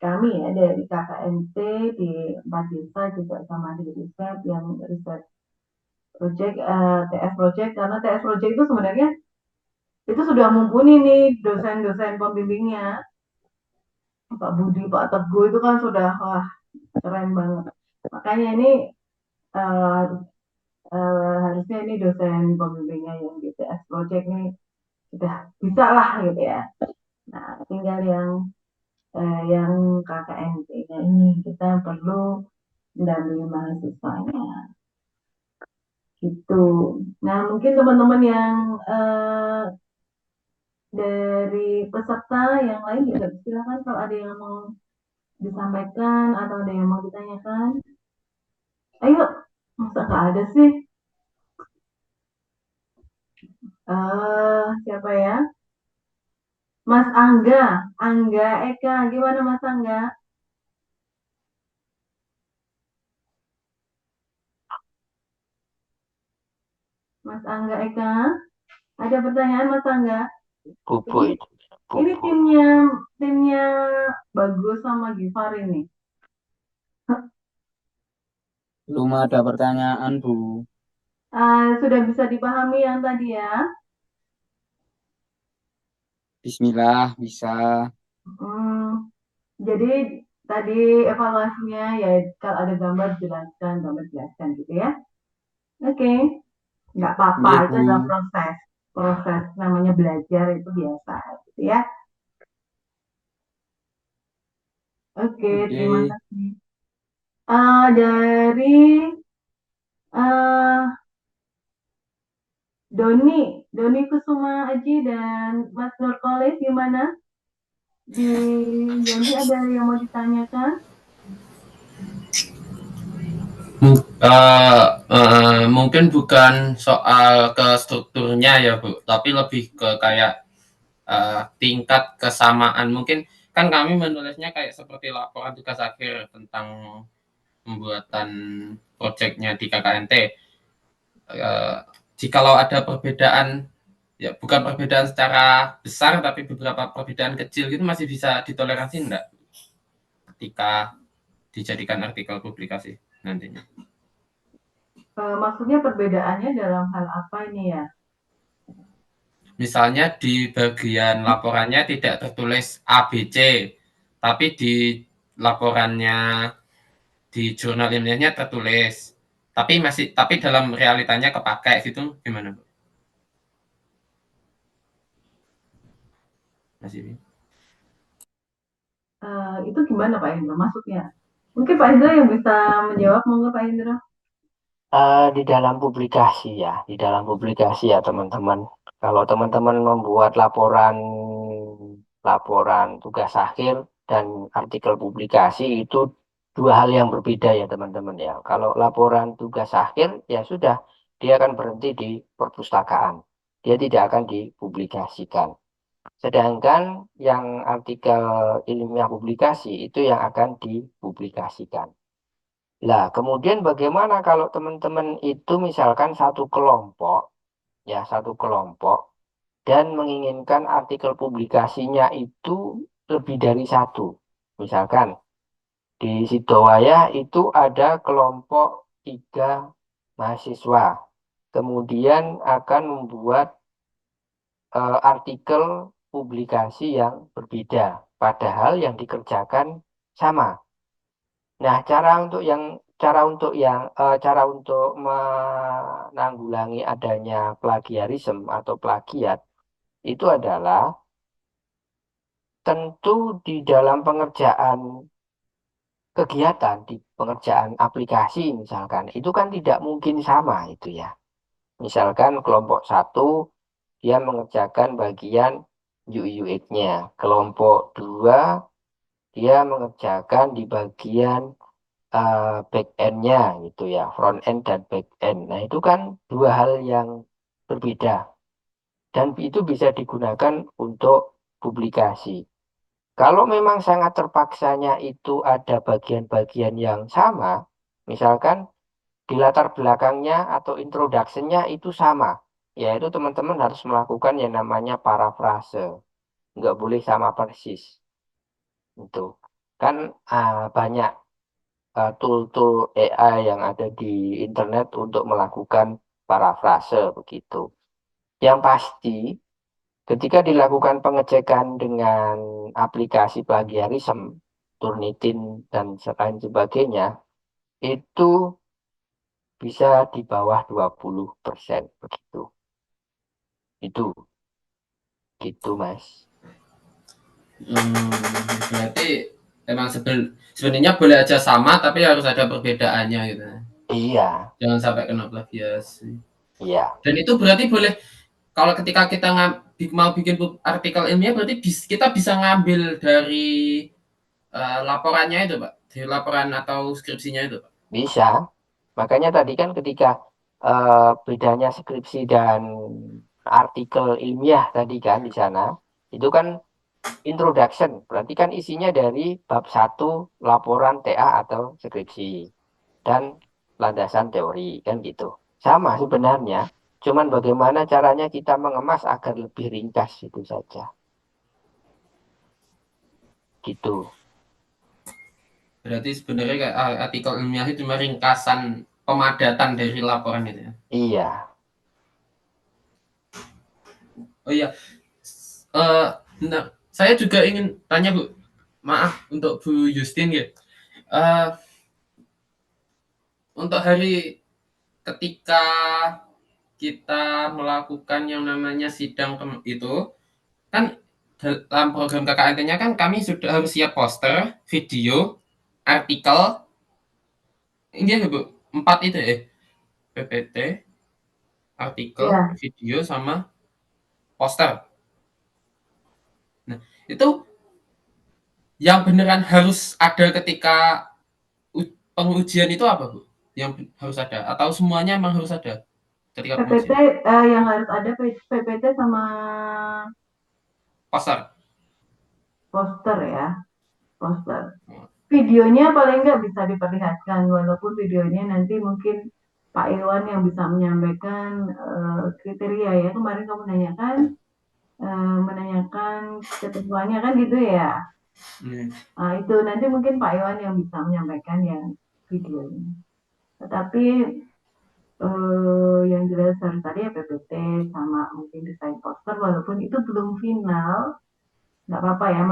kami ya dari KKNT di empat desa juga sama di riset yang riset project TS project karena TS project itu sebenarnya itu sudah mumpuni nih dosen-dosen pembimbingnya Pak Budi, Pak Teguh itu kan sudah wah keren banget. Makanya ini eh, harusnya ini dosen pembimbingnya yang di TS project nih sudah bisa lah gitu ya. Nah, tinggal yang KKNT-nya ini kita perlu mendampingi mahasiswanya gitu. Nah, mungkin teman-teman yang dari peserta yang lain juga silakan kalau ada yang mau disampaikan atau ada yang mau ditanyakan. Ayo, masa nggak ada sih? Siapa ya? Mas Angga, Angga Eka, gimana Mas Angga? Mas Angga Eka, ada pertanyaan Mas Angga? Bubu Ini itu, ini bubu. timnya Bagus sama Gifar ini. Belum ada pertanyaan, Bu. Sudah bisa dipahami yang tadi ya? Bismillah, bisa. Hmm, jadi tadi evaluasinya ya kalau ada gambar jelaskan gitu ya. Oke, nggak apa-apa, Nggih, itu Bu. adalah proses. proses namanya belajar itu biasa gitu ya. Oke, terima Oke. kasih. Dari eh, Doni Kusuma Aji dan Mas Nurkolis gimana? Di Yandi ada yang mau ditanyakan? Mungkin bukan soal ke strukturnya ya Bu, tapi lebih ke kayak tingkat kesamaan. Mungkin kan kami menulisnya kayak seperti laporan tugas akhir tentang pembuatan proyeknya di KKNT. Jikalau ada perbedaan, ya bukan perbedaan secara besar, tapi beberapa perbedaan kecil gitu masih bisa ditoleransi enggak ketika dijadikan artikel publikasi nantinya? Maksudnya perbedaannya dalam hal apa ini ya? Misalnya di bagian laporannya tidak tertulis ABC, tapi di laporannya di jurnal ilmiahnya tertulis. Tapi dalam realitanya kepakai gitu gimana, Bu? Masih. Itu gimana Pak Indro maksudnya? Mungkin Pak Indro yang bisa menjawab, monggo Pak Indro. Di dalam publikasi ya, di dalam publikasi ya teman-teman. Kalau teman-teman membuat laporan laporan tugas akhir dan artikel publikasi itu dua hal yang berbeda ya teman-teman ya. Kalau laporan tugas akhir ya sudah dia akan berhenti di perpustakaan. Dia tidak akan dipublikasikan. Sedangkan yang artikel ilmiah publikasi itu yang akan dipublikasikan. Lah, kemudian bagaimana kalau teman-teman itu misalkan satu kelompok, ya satu kelompok, dan menginginkan artikel publikasinya itu lebih dari satu. Misalkan di Sidowaya itu ada kelompok 3 mahasiswa, kemudian akan membuat artikel publikasi yang berbeda, padahal yang dikerjakan sama. Nah, cara untuk menanggulangi adanya plagiarisme atau plagiat itu adalah tentu di dalam pengerjaan kegiatan, di pengerjaan aplikasi misalkan, itu kan tidak mungkin sama itu ya. Misalkan kelompok satu dia mengerjakan bagian UI UX-nya, kelompok dua dia mengerjakan di bagian back end-nya gitu ya, front end dan back end. Nah, itu kan dua hal yang berbeda dan itu bisa digunakan untuk publikasi. Kalau memang sangat terpaksanya itu ada bagian-bagian yang sama, misalkan di latar belakangnya atau introduction-nya itu sama, yaitu teman-teman harus melakukan yang namanya parafrase. Nggak boleh sama persis. Itu kan banyak tool-tool AI yang ada di internet untuk melakukan parafrase begitu. Yang pasti, ketika dilakukan pengecekan dengan aplikasi plagiarisme, Turnitin dan lain sebagainya, itu bisa di bawah 20% begitu. Itu gitu, Mas. Berarti emang sebenarnya boleh aja sama, tapi harus ada perbedaannya gitu. Iya, Jangan sampai kena plagiasi. iya, Dan itu berarti boleh kalau ketika kita mau bikin artikel ilmiah berarti kita bisa ngambil dari laporannya itu Pak, dari laporan atau skripsinya itu Pak. bisa. Makanya tadi kan ketika bedanya skripsi dan artikel ilmiah tadi kan di sana, itu kan introduction, berarti kan isinya dari bab satu laporan TA atau skripsi dan landasan teori kan gitu. Sama sebenarnya, cuman bagaimana caranya kita mengemas agar lebih ringkas itu saja. Gitu. Berarti sebenarnya kayak artikel ilmiah itu cuma ringkasan pemadatan dari laporan itu ya. Iya, Oh iya, nah, saya juga ingin tanya Bu, maaf untuk Bu Justin ya. Untuk hari ketika kita melakukan yang namanya sidang itu, kan dalam program KKNT-nya kan kami sudah harus siap poster, video, artikel, ini ya Bu, 4 itu ya, PPT, artikel, Ya, video, sama poster. Nah, itu yang beneran harus ada ketika pengujian itu apa Bu? Yang harus ada? Atau semuanya emang harus ada ketika PPT pengujian? yang harus ada PPT sama Poster. poster ya, poster. Videonya paling nggak bisa diperlihatkan, walaupun videonya nanti mungkin Pak Iwan yang bisa menyampaikan kriteria ya. Kemarin kamu menanyakan ketentuannya kan gitu ya. Nah, itu nanti mungkin Pak Iwan yang bisa menyampaikan yang videonya. Tetapi yang jelas harus tadi ya PPT sama mungkin desain poster, walaupun itu belum final, nggak apa-apa ya.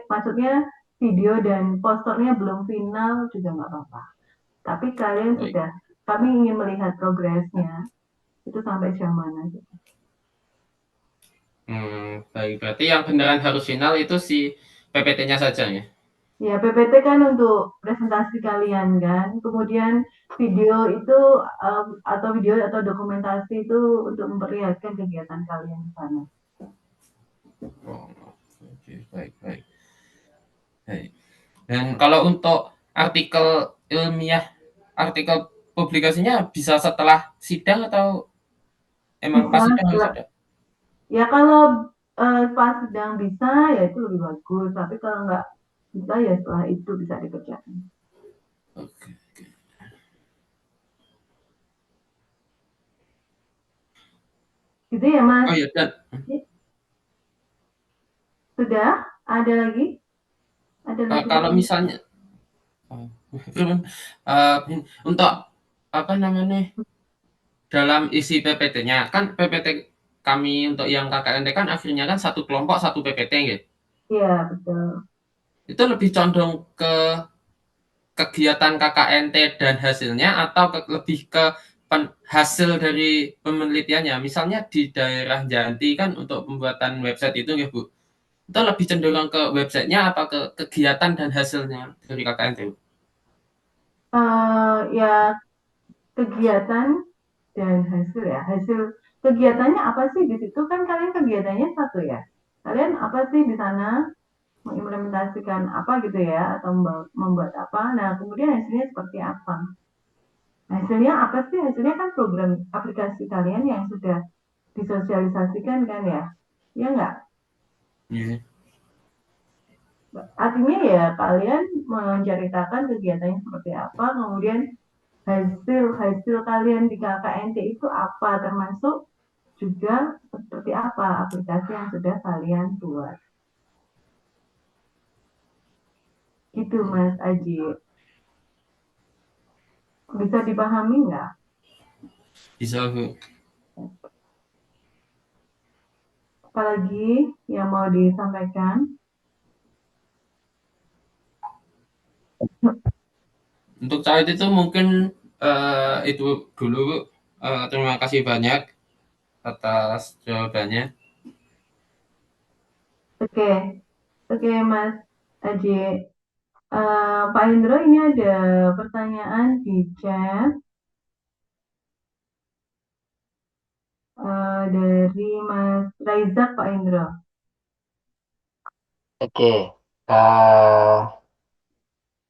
Maksudnya video dan posternya belum final juga nggak apa-apa. Tapi Baik. kami ingin melihat progresnya itu sampai sejauh mana gitu. Baik. Berarti yang beneran harus final itu si PPT-nya saja ya? Ya, PPT kan untuk presentasi kalian kan. Kemudian video itu atau video atau dokumentasi itu untuk memperlihatkan kegiatan kalian di sana. Oh, oke, baik, baik. Baik. Dan kalau untuk artikel ilmiah, artikel publikasinya bisa setelah sidang atau emang Bisa pas sidang harus setelah, ada? ya kalau pas sedang bisa ya itu lebih bagus. Tapi kalau nggak bisa ya setelah itu bisa dikerjakan. Oke. Gitu ya Mas. Oh ya, dan Sudah? Ada lagi? Ada lagi kalau pertanyaan? misalnya untuk apa namanya dalam isi PPT-nya kan PPT kami untuk yang KKNT kan akhirnya kan satu kelompok satu PPT gitu. Iya, betul. Itu lebih condong ke kegiatan KKNT dan hasilnya atau lebih ke hasil dari penelitiannya. Misalnya di daerah Janti kan untuk pembuatan website itu ya Bu. Itu lebih cenderung ke websitenya atau ke kegiatan dan hasilnya dari KKNT? Ya kegiatan dan hasil ya. Hasil kegiatannya apa sih di situ kan kalian kegiatannya satu ya. Kalian apa sih di sana mengimplementasikan apa gitu ya atau membuat apa. Nah, kemudian hasilnya seperti apa? Hasilnya apa sih? Hasilnya kan program aplikasi kalian yang sudah disosialisasikan kan ya. Ya enggak? Iya. Artinya ya kalian menceritakan kegiatannya seperti apa, kemudian hasil kalian di KKNT itu apa, termasuk juga seperti apa aplikasi yang sudah kalian buat. Itu Mas Aji. Bisa dipahami nggak? Bisa Bu. Apalagi yang mau disampaikan? Untuk saat itu mungkin itu dulu Bu. Terima kasih banyak atas jawabannya. Oke, oke Mas Aji. Pak Indro ini ada pertanyaan di chat dari Mas Raizak Pak Indro. Oke, eh,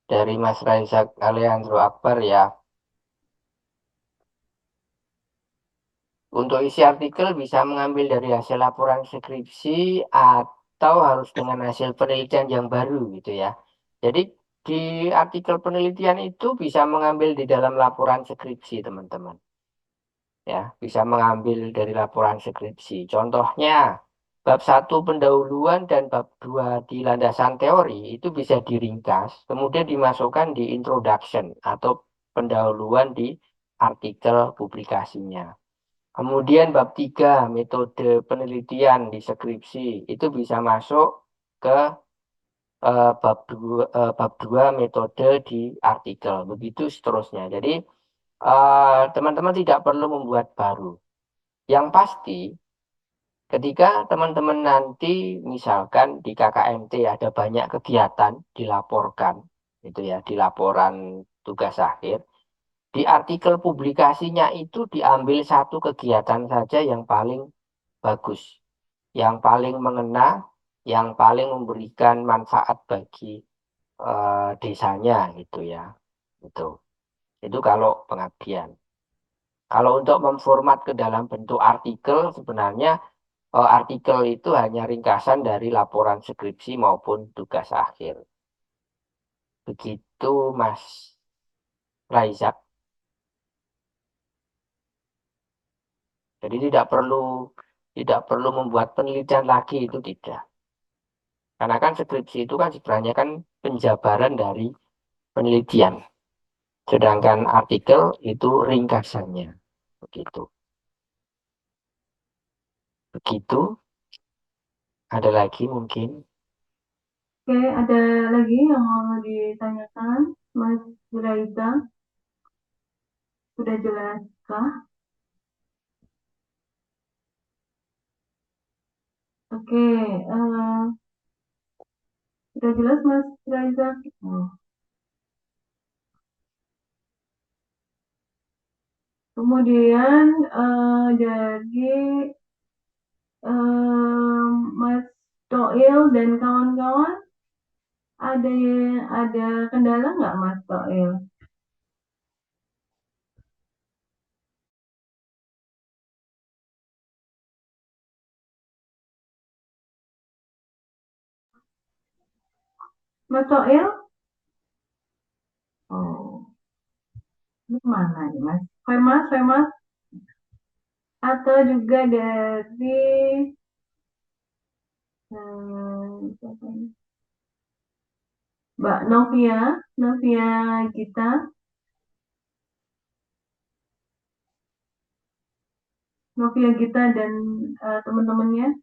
dari Mas Raizak Alejandro Akbar ya. Untuk isi artikel bisa mengambil dari hasil laporan skripsi atau harus dengan hasil penelitian yang baru gitu ya. Jadi di artikel penelitian itu bisa mengambil di dalam laporan skripsi teman-teman. Ya, bisa mengambil dari laporan skripsi. Contohnya, bab 1 pendahuluan dan bab 2 di landasan teori itu bisa diringkas, kemudian dimasukkan di introduction atau pendahuluan di artikel publikasinya. Kemudian bab 3 metode penelitian di skripsi itu bisa masuk ke bab 2 metode di artikel. Begitu seterusnya. Jadi teman-teman tidak perlu membuat baru. Yang pasti, ketika teman-teman nanti misalkan di KKMT ada banyak kegiatan dilaporkan, gitu ya, di laporan tugas akhir, di artikel publikasinya itu diambil satu kegiatan saja yang paling bagus, yang paling mengena, yang paling memberikan manfaat bagi desanya, gitu ya. Itu kalau pengabdian. Kalau untuk memformat ke dalam bentuk artikel, sebenarnya artikel itu hanya ringkasan dari laporan skripsi maupun tugas akhir. Begitu, Mas Raizak. Jadi tidak perlu membuat penelitian lagi, itu tidak. Karena kan skripsi itu kan sebenarnya kan penjabaran dari penelitian. Sedangkan artikel itu ringkasannya. Begitu. Begitu. Ada lagi mungkin? Oke, ada lagi yang mau ditanyakan, Mas Raisa? Sudah jelaskah? Oke, sudah jelas Mas Raisa? Oh. Kemudian dari Mas Toil dan kawan-kawan, ada kendala nggak Mas Toil? Mas Toil? Oh, ini mana nih Mas? Mas? Atau juga dari siapa ini? Mbak Novia Gita, dan teman-temannya.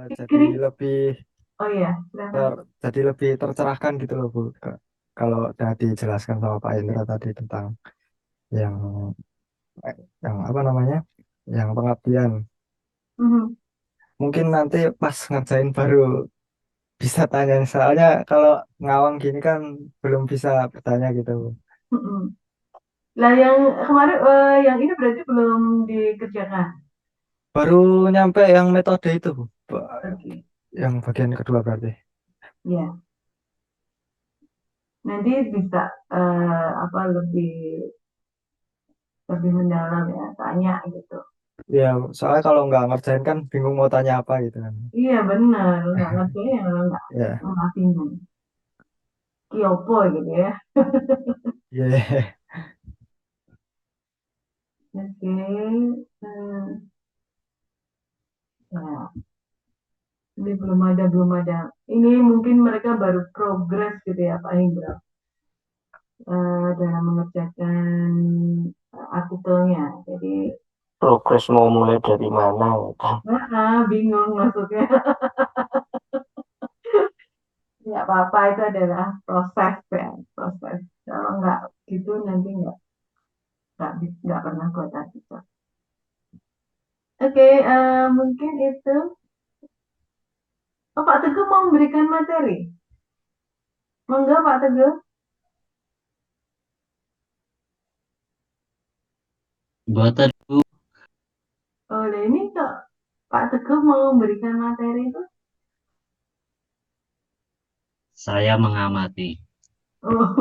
Jadi Kiri. lebih Oh iya, silakan. jadi lebih tercerahkan gitu loh Bu. Kalau udah dijelaskan sama Pak Indra tadi tentang yang yang apa namanya? Yang pengabdian. Mhm. Mungkin nanti pas ngerjain baru bisa tanya. Soalnya kalau ngawang gini kan belum bisa bertanya gitu. Mhm. Lah yang kemarin yang ini berarti belum dikerjakan. Baru nyampe yang metode itu Bu. Oke. Yang bagian kedua berarti. Ya, nanti bisa apa lebih mendalam ya, tanya gitu. Ya, soalnya kalau nggak ngerjain kan bingung mau tanya apa gitu kan. Iya benar, nggak ngerti ya nggak bingung. Kiopo gitu ya. Iya. Oke, ya, ini belum ada. Ini mungkin mereka baru progres gitu ya Pak Indra, dalam mengerjakan artikelnya. Jadi, Progres mau mulai dari mana? bingung maksudnya. Nggak apa-apa, itu adalah proses ya, proses. Kalau nggak gitu nanti nggak pernah buat artikel. Oke, mungkin itu. Oh, Pak Teguh mau memberikan materi. Monggo Pak Teguh. Buat tadi Oh, nah ini kok Pak Teguh mau memberikan materi itu. saya mengamati. Oh,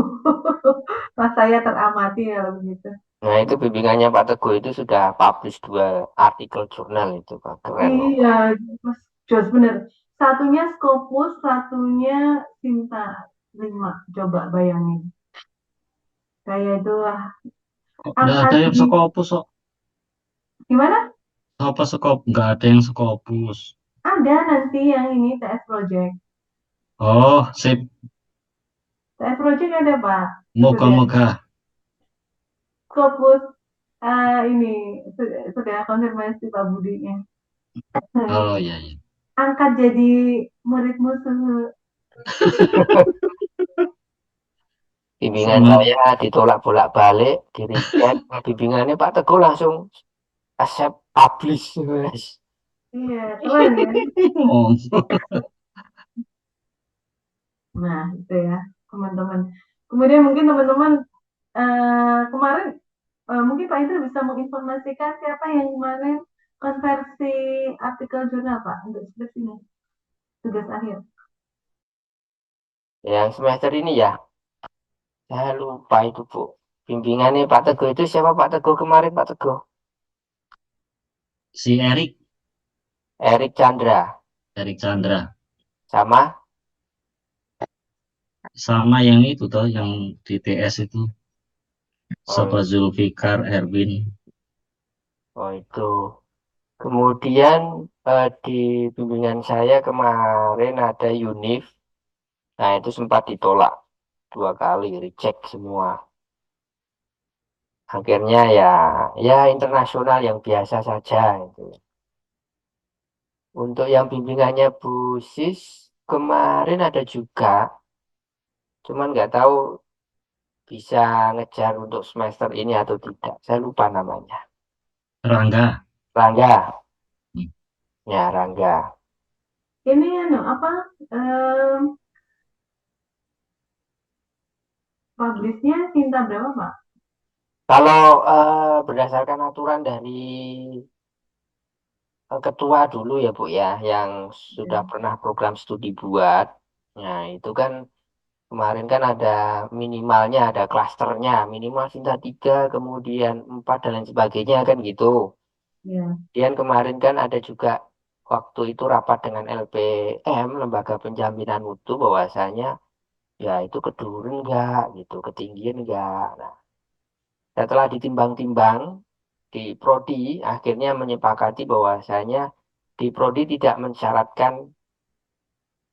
pas saya teramati kalau begitu. Nah, itu bimbingannya Pak Teguh itu sudah publish 2 artikel jurnal itu, Pak. Keren. Iya, Mas Jos bener. Satunya Scopus, satunya Sinta 5. Coba bayangin. Kayak itu Kok nggak angkat ada yang di Skopus kok? gimana? Apa Skop? Nggak ada yang Skopus. Ada nanti yang ini TS Project. Oh, sip. TS Project ada Pak. Sudah. Moga-moga. Scopus ini sudah konfirmasi Pak Budinya. Oh iya iya. Angkat jadi murid musuh. Bimbingan Semen- saya ditolak bolak-balik, di reject. Bimbingannya Pak Teguh langsung accept publish, Mas. Iya, keren ya. Oh, Nah, itu ya, teman-teman. Kemudian mungkin teman-teman kemarin mungkin Pak Indra bisa menginformasikan siapa yang kemarin konversi artikel jurnal Pak untuk skripsinya, tugas akhir. Yang semester ini ya, saya lupa itu Bu. Bimbingannya Pak Teguh itu siapa Pak Teguh kemarin Pak Teguh? si Erik Chandra Erik Chandra, sama sama yang itu toh, yang di TS itu, oh, Sopo Zulfikar Erwin. oh itu. Kemudian di bimbingan saya kemarin ada UNIF. Nah itu sempat ditolak 2 kali, reject semua. Akhirnya ya internasional yang biasa saja itu. Untuk yang bimbingannya Bu Sis kemarin ada juga, cuman nggak tahu bisa ngejar untuk semester ini atau tidak. Saya lupa namanya. Rangga. Rangga, ya Rangga. Ini apa publishnya Cinta berapa Pak? Kalau berdasarkan aturan dari ketua dulu ya Bu ya, yang sudah Ya. pernah program studi buat, nah itu kan kemarin kan ada minimalnya, ada klasternya, minimal Sinta 3, kemudian 4 dan lain sebagainya kan gitu. Ya. Kemudian kemarin kan ada juga waktu itu rapat dengan LPM, Lembaga Penjaminan Mutu, bahwasanya ya itu keduren enggak gitu, ketinggian enggak. Nah, setelah ditimbang-timbang di Prodi, akhirnya menyepakati bahwasanya di Prodi tidak mensyaratkan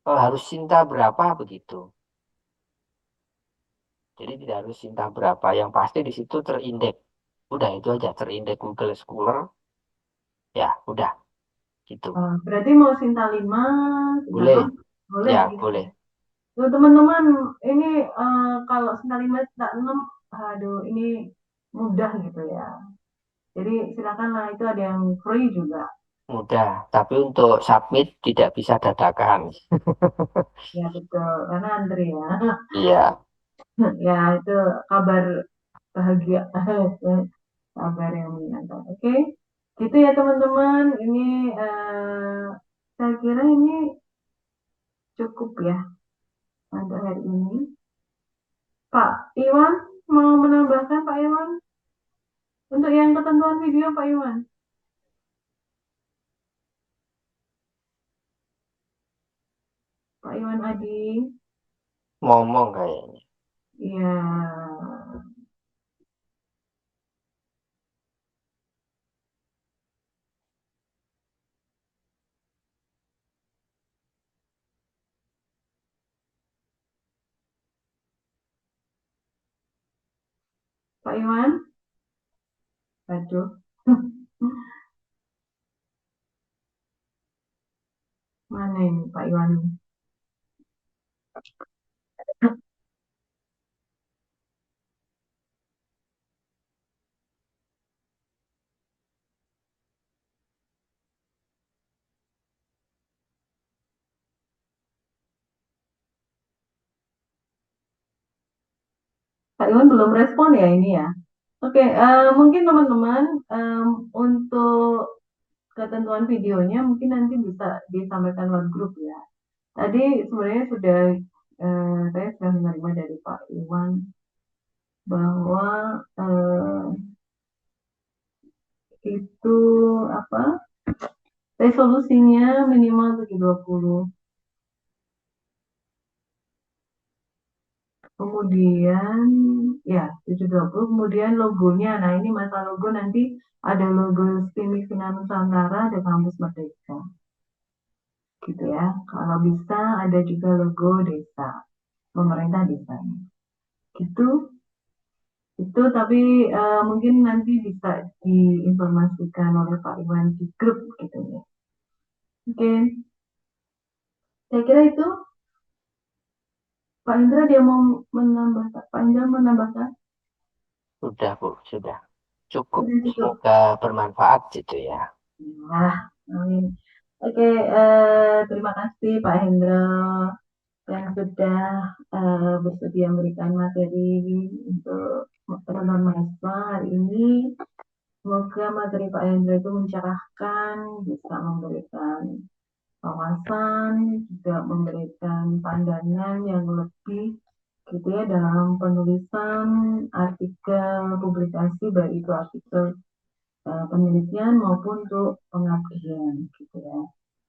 harus Sinta berapa begitu. Jadi tidak harus Sinta berapa, yang pasti di situ terindeks. Udah itu aja, terindeks Google Scholar, ya udah gitu. Berarti mau Cinta 5, Cinta Boleh, 6, boleh ya gitu. boleh. Tuh, teman-teman, ini kalau Cinta 5, Cinta 6, aduh ini mudah gitu ya. Jadi silakanlah, itu ada yang free juga. Mudah, tapi untuk submit tidak bisa dadakan. Ya betul, karena antri ya. Iya, Ya itu kabar bahagia, kabar yang menyenangkan. Oke, gitu ya teman-teman. Ini saya kira ini cukup ya untuk hari ini. Pak Iwan mau menambahkan Pak Iwan untuk yang ketentuan video Pak Iwan. Pak Iwan Adi, ngomong kayaknya. ya Pak Iwan, aduh, mana ini Pak Iwan? Pak Iwan belum respon ya ini ya. Oke, mungkin teman-teman untuk ketentuan videonya mungkin nanti bisa disampaikan lewat grup ya. Tadi sebenarnya sudah saya sudah menerima dari Pak Iwan bahwa itu apa resolusinya minimal 720. Kemudian ya 720. Kemudian logonya. Nah ini masalah logo nanti ada logo Stimikina Nusantara, ada Kampus Merdeka. Gitu ya. Kalau bisa ada juga logo desa, pemerintah desa. Gitu. Itu tapi mungkin nanti bisa diinformasikan oleh Pak Iwan di grup gitu ya. Oke, saya kira itu Pak Indra dia mau menambahkan, Pak Indra menambahkan, Sudah, Bu, sudah. Cukup. sudah cukup. Semoga bermanfaat gitu ya. Nah, amin. Oke, terima kasih Pak Hendra yang sudah bersedia memberikan materi untuk teman-teman mahasiswa hari ini. Semoga materi Pak Hendra itu mencerahkan, bisa memberikan wawasan, juga memberikan pandangan yang lebih gitu ya dalam penulisan artikel publikasi, baik itu artikel penelitian maupun untuk pengabdian gitu ya.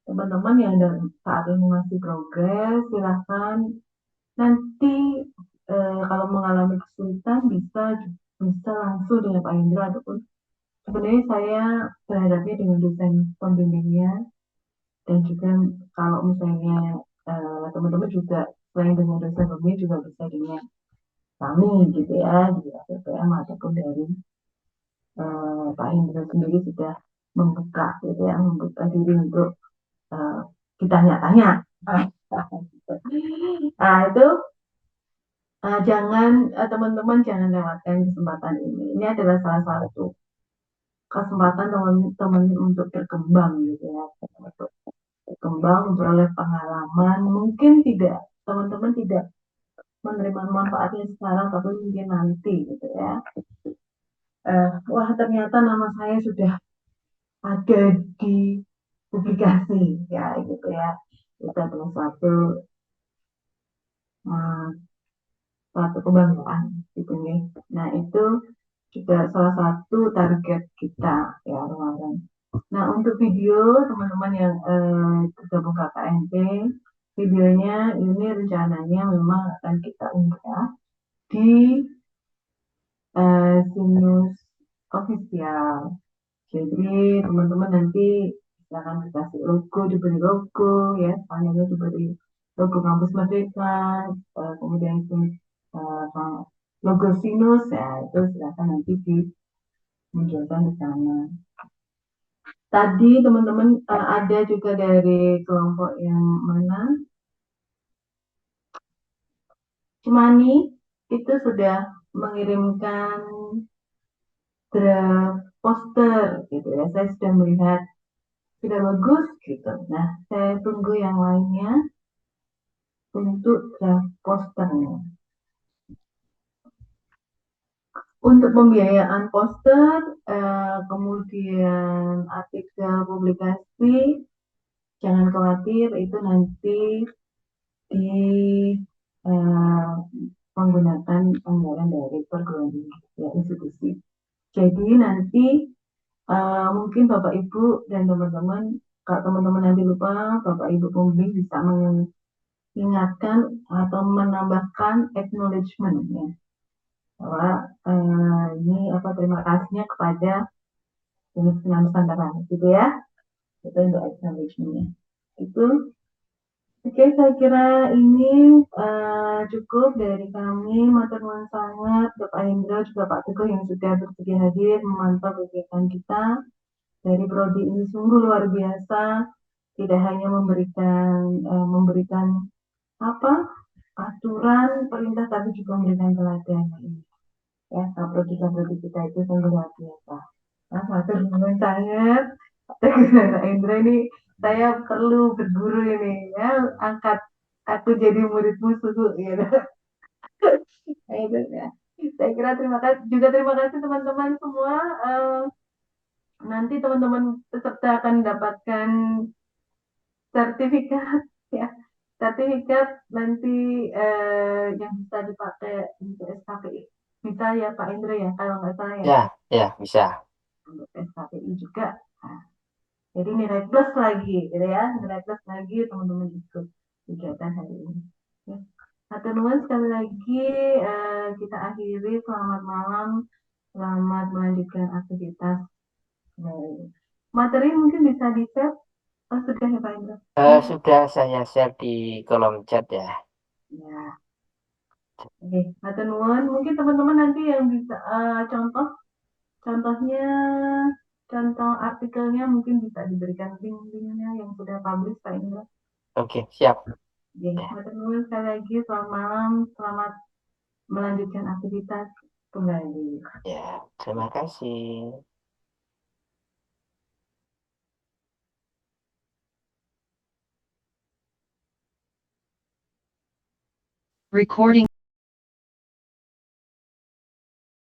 Teman-teman yang saat ini masih progres, silahkan nanti kalau mengalami kesulitan bisa langsung dengan Pak Indra, ataupun sebenarnya saya berhadapnya dengan dosen pembimbingnya, dan juga kalau misalnya teman-teman juga selain dengan dosen pembimbing juga bisa dengan kami gitu ya, di APPM ataupun dari Pak Indra sendiri sudah membuka gitu ya, membuka diri untuk uh, kita tanya-tanya. Nah itu jangan teman-teman jangan lewatkan kesempatan ini. Ini adalah salah satu kesempatan teman-teman untuk berkembang gitu ya, untuk berkembang, memperoleh pengalaman. Mungkin tidak teman-teman tidak menerima manfaatnya sekarang, tapi mungkin nanti gitu ya. Wah ternyata nama saya sudah ada di publikasi ya gitu ya. Itu adalah suatu kebanggaan gitu nih. Nah itu juga salah satu target kita ya teman-teman. Nah untuk video teman-teman yang tergabung KKNP, videonya ini rencananya memang akan kita unggah di Sinus official. Jadi teman-teman nanti akan dikasih logo, diberi logo ya, panelnya diberi logo kampus Merdeka, kemudian logo Sinus ya, itu silakan nanti dimunculkan di sana. Tadi teman-teman ada juga dari kelompok yang mana, Cemani itu sudah mengirimkan draft poster gitu ya. Saya sudah melihat sudah bagus gitu. Nah, saya tunggu yang lainnya untuk draft posternya. Untuk pembiayaan poster, kemudian artikel publikasi, jangan khawatir itu nanti di menggunakan anggaran dari perguruan tinggi ya, institusi. Jadi nanti mungkin Bapak Ibu dan teman-teman, kalau teman-teman nanti lupa, Bapak Ibu pembimbing bisa mengingatkan atau menambahkan acknowledgement ya, bahwa ini terima kasihnya kepada Universitas Nusantara gitu ya, itu untuk acknowledgement-nya. Itu oke, saya kira ini cukup dari kami. Matur nuwun sangat Bapak Hendra juga Pak Teguh yang sudah bersedia hadir memantau kegiatan kita dari prodi ini. Sungguh luar biasa, tidak hanya memberikan apa aturan perintah, tapi juga memberikan teladan ini. Ya, prodi kita itu sungguh luar biasa. Nah, matur nuwun sangat Pak Hendra, ini saya perlu berguru ini ya, angkat aku jadi muridmu suhu gitu. Nah, itu ya. Saya kira terima kasih teman-teman semua. Nanti teman-teman peserta akan mendapatkan sertifikat ya. Sertifikat nanti yang bisa dipakai untuk SKPI. Bisa ya Pak Indra ya, kalau nggak salah ya. Ya, bisa. Untuk SKPI juga. Nah, jadi nilai plus lagi, gitu ya. Nilai plus lagi teman-teman ikut kegiatan hari ini. Ya. Hatur nuhun sekali lagi, kita akhiri. Selamat malam, selamat melanjutkan aktivitas. Materi mungkin bisa di-share. Oh, sudah ya Pak Indra? Sudah saya share di kolom chat ya. Ya. Oke, hatur nuhun. Mungkin teman-teman nanti yang bisa contohnya, contoh artikelnya mungkin bisa diberikan link-linknya yang sudah publish Pak Indra. Oke, siap. Ya, matur nuwun sekali lagi. Selamat malam, selamat melanjutkan aktivitas kembali. Ya, terima kasih. Recording